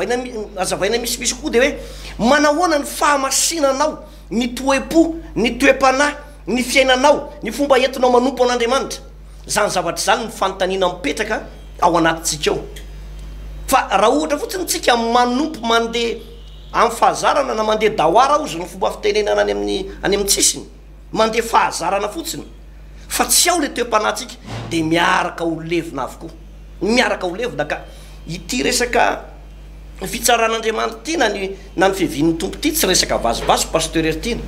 azavaina misy koa de hoe manahoana ny fahamasinanao ny toe-po ny toe-panahy ny fiainanao ny fomba entinao manompo an'Andriamanitra zany zavatra zany ny fanontaniana mipetraka ao anatintsika ao fa raha ohatra fotsiny tsika manompo mandeha amin'ny fahazarana na mandeha dahoara ozy ny fomba fitenenana any amin'ny tsisiny mandeha fahazarana fotsiny fa tsy ao le toe-panahytsika de miaraka ololevina avokoa miaraka ololevina ka ity resaka fitsaran'Andriamanitra ty na ny fihevin'ny tompo ty tsy resaka vazivazy pasteur Ertina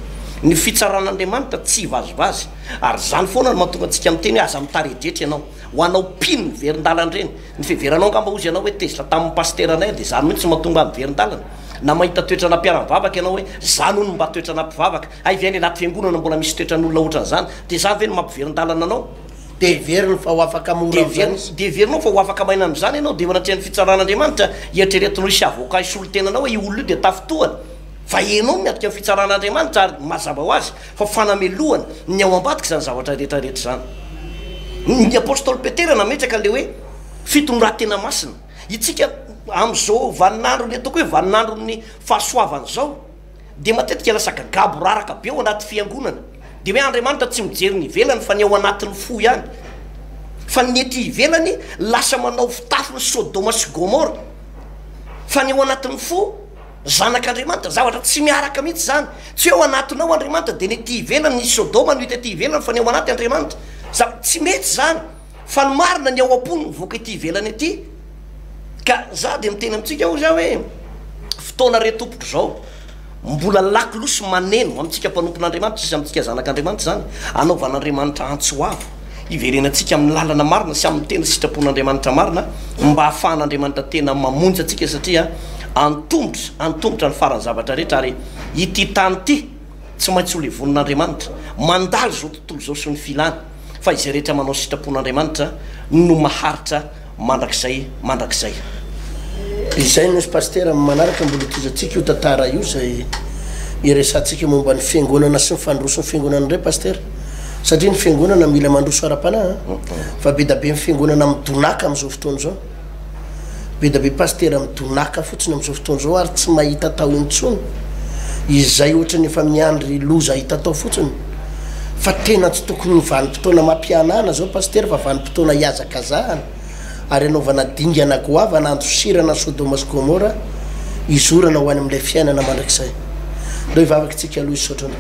ny fitsaran'Andriamanitra tsy vazivazy ary zany foana no mahatonga antsika miteny hoe aza mitaredretra ianao ho anao pino ny verin-dalana reny ny fiheveranao ngamba ozy ianao hoe tezitra tamin'ny pasteur anay de zany mihitsy mahatonga amin'ny verin-dalana na mahita toetrana mpiara-mivavaka ianao hoe zany hono mba toetrana mpivavaka ay viany anaty fiangonana mbola misy toetran'olona ohatran'izany de zany ve no mampiverin-dalana anao de veriny fa ho afaka mora de verinao fa ho afaka maina am'izany ianao de manatrehan'ny fitsaran'Andriamanitra iatreretinao sy avoka isolo tenanao hoe io olona io de tafitohany fa enao miatrika amin'ny fitsaran'Andriamanitra ary mazava ho azy fa fanamelohany ny ao ambadiky zany zavatra rehetrarehetra zany ny apôstôly Petera nametraka le hoe fitondratena masina itsika am'izao vaninandro ny ataoko hoe vaninandro ny fahasoavany zao de matetika lasa gagabo raraka be ao anaty fiangonana de hoe Andriamanitra tsy mijery ny ivelany fa ny ao anatin'ny fo ihany fa ny ety ivelany lasa manao fitafiny Sodoma sy Gomora fa ny ao anatin'ny fo zanak'Andriamanitra zavatra tsy miaraka mihitsy zany tsy hoe ao anatinao Andriamanitra de ny ety ivelany ny Sodoma no hita ety ivelany fa ny ao anaty Andriamanitra tsy mety zany fa ny marina ny ao am-pony mivoaka ety ivelany ety ka za de miteny amitsika ho za hoe fotoana re tompoko zao mbola lakilosy maneno amitsika mpanompon'Andriamanitra sy amitsika zanak'Andriamanitra zany anaovan'Andriamanitra antsoavo iverenantsika amin'ny lalana marina sy amin'ny tena sitrapon'Andriamanitra marina mba hahafahan'Andriamanitra tena mamonjy atsika satria antombotra ny farany zavatra rehetra ary ity tany ty tsy maintsy ho levon'Andriamanitra mandalo zao tontolo zao sy ny filany fa izay rehetra manao sitrapon'Andriamanitra no maharitra mandrakizay izay nosy pasteur manaraka mbola tozatsika io tantara io zay iresantsika momba ny fiangonana sy ny fandroso ny fiangonana ndray pasteur satria ny fiangonana mila mandroso ara-panahy fa be da be ny fiangonana midonaka am'izao fotoana zao be da be pasteur midonaka fotsiny am'izao fotoana zao ary tsy mahita tao intsony izay ohatrany efa miandry loza hita tao fotsiny fa tena tsy tokony vanim-potoana mampianana zao pasteur fa vanim-potoana hiazakazahana ary anaovana dingana goava nandro sirana Sodoma sy Gomora izorana ho any amin'ilay fiainana mandrakizay ndo hivavakytsika aloha isotra ny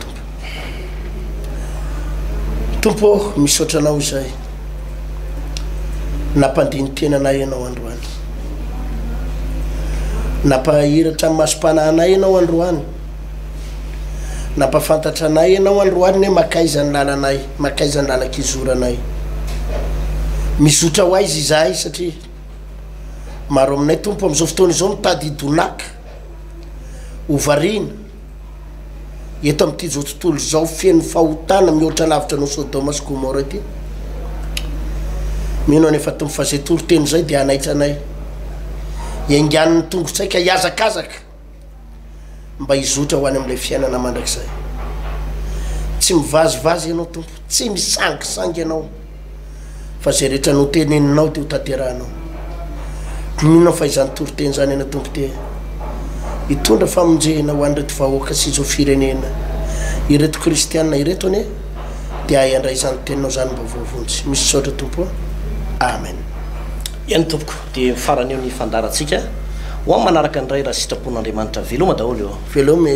tompo misaotra anao izay nampandiny tenanay ianao androany nampahiratra amin'ny masom-panahinay ianao androany nampafantatra anay ianao androany hoe makaizany lalanay makaizany lalak'izoranay mizotra ho aizy izahay satria maro aminay tompo am'izao fotoana izao mitady idonaka ovariana eto am'ity zao tontolo zao fieny fahotana mihoatra lavitra no Sodoma sy Gomora ty mino anefa tompo fa zay toro-teny zay dia anaitranay iangan'ny tongotsaika iazakazaka mba izotra ho any am'ilay fiainana mandrakizay tsy mivazivazy ianao tompo tsy misangisangy ianao fa zay rehetra no teneninao dia ho tanterahanao mino fa izany toro-teny zany ana tompo ty hitondra famonjehana ho an'ireto vahoaka sy izao firenena ireto kristianina ireto ane dia ayandray izany teninao zany mba voavonjy misy saotra tompo amen iany tompoko dia farany eo ny fandaratsika ho amin'ny manaraka andray raha sitrapon'Andriamanitra veloma daholo eo veloma